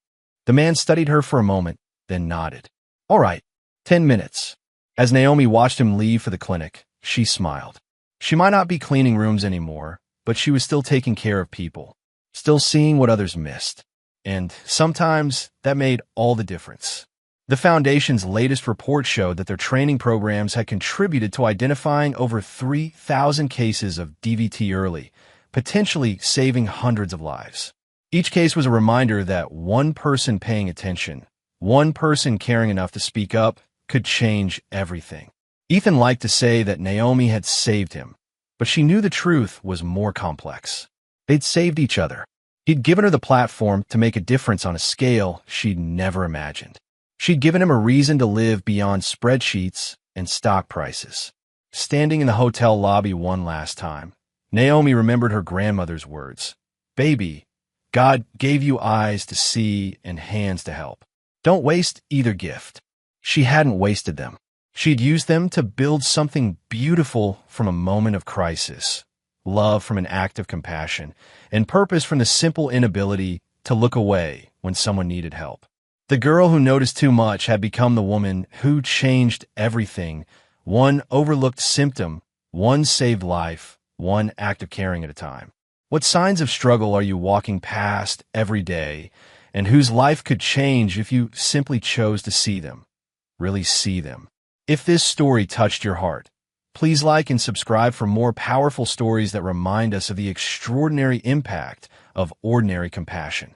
S1: The man studied her for a moment, then nodded. "All right, 10 minutes." As Naomi watched him leave for the clinic, she smiled. She might not be cleaning rooms anymore, but she was still taking care of people, still seeing what others missed. And sometimes that made all the difference. The Foundation's latest report showed that their training programs had contributed to identifying over 3,000 cases of DVT early, potentially saving hundreds of lives. Each case was a reminder that one person paying attention, one person caring enough to speak up, could change everything. Ethan liked to say that Naomi had saved him, but she knew the truth was more complex. They'd saved each other. He'd given her the platform to make a difference on a scale she'd never imagined. She'd given him a reason to live beyond spreadsheets and stock prices. Standing in the hotel lobby one last time, Naomi remembered her grandmother's words. "Baby, God gave you eyes to see and hands to help. Don't waste either gift." She hadn't wasted them. She'd used them to build something beautiful from a moment of crisis, love from an act of compassion, and purpose from the simple inability to look away when someone needed help. The girl who noticed too much had become the woman who changed everything, one overlooked symptom, one saved life, one act of caring at a time. What signs of struggle are you walking past every day, and whose life could change if you simply chose to see them, really see them? If this story touched your heart, please like and subscribe for more powerful stories that remind us of the extraordinary impact of ordinary compassion.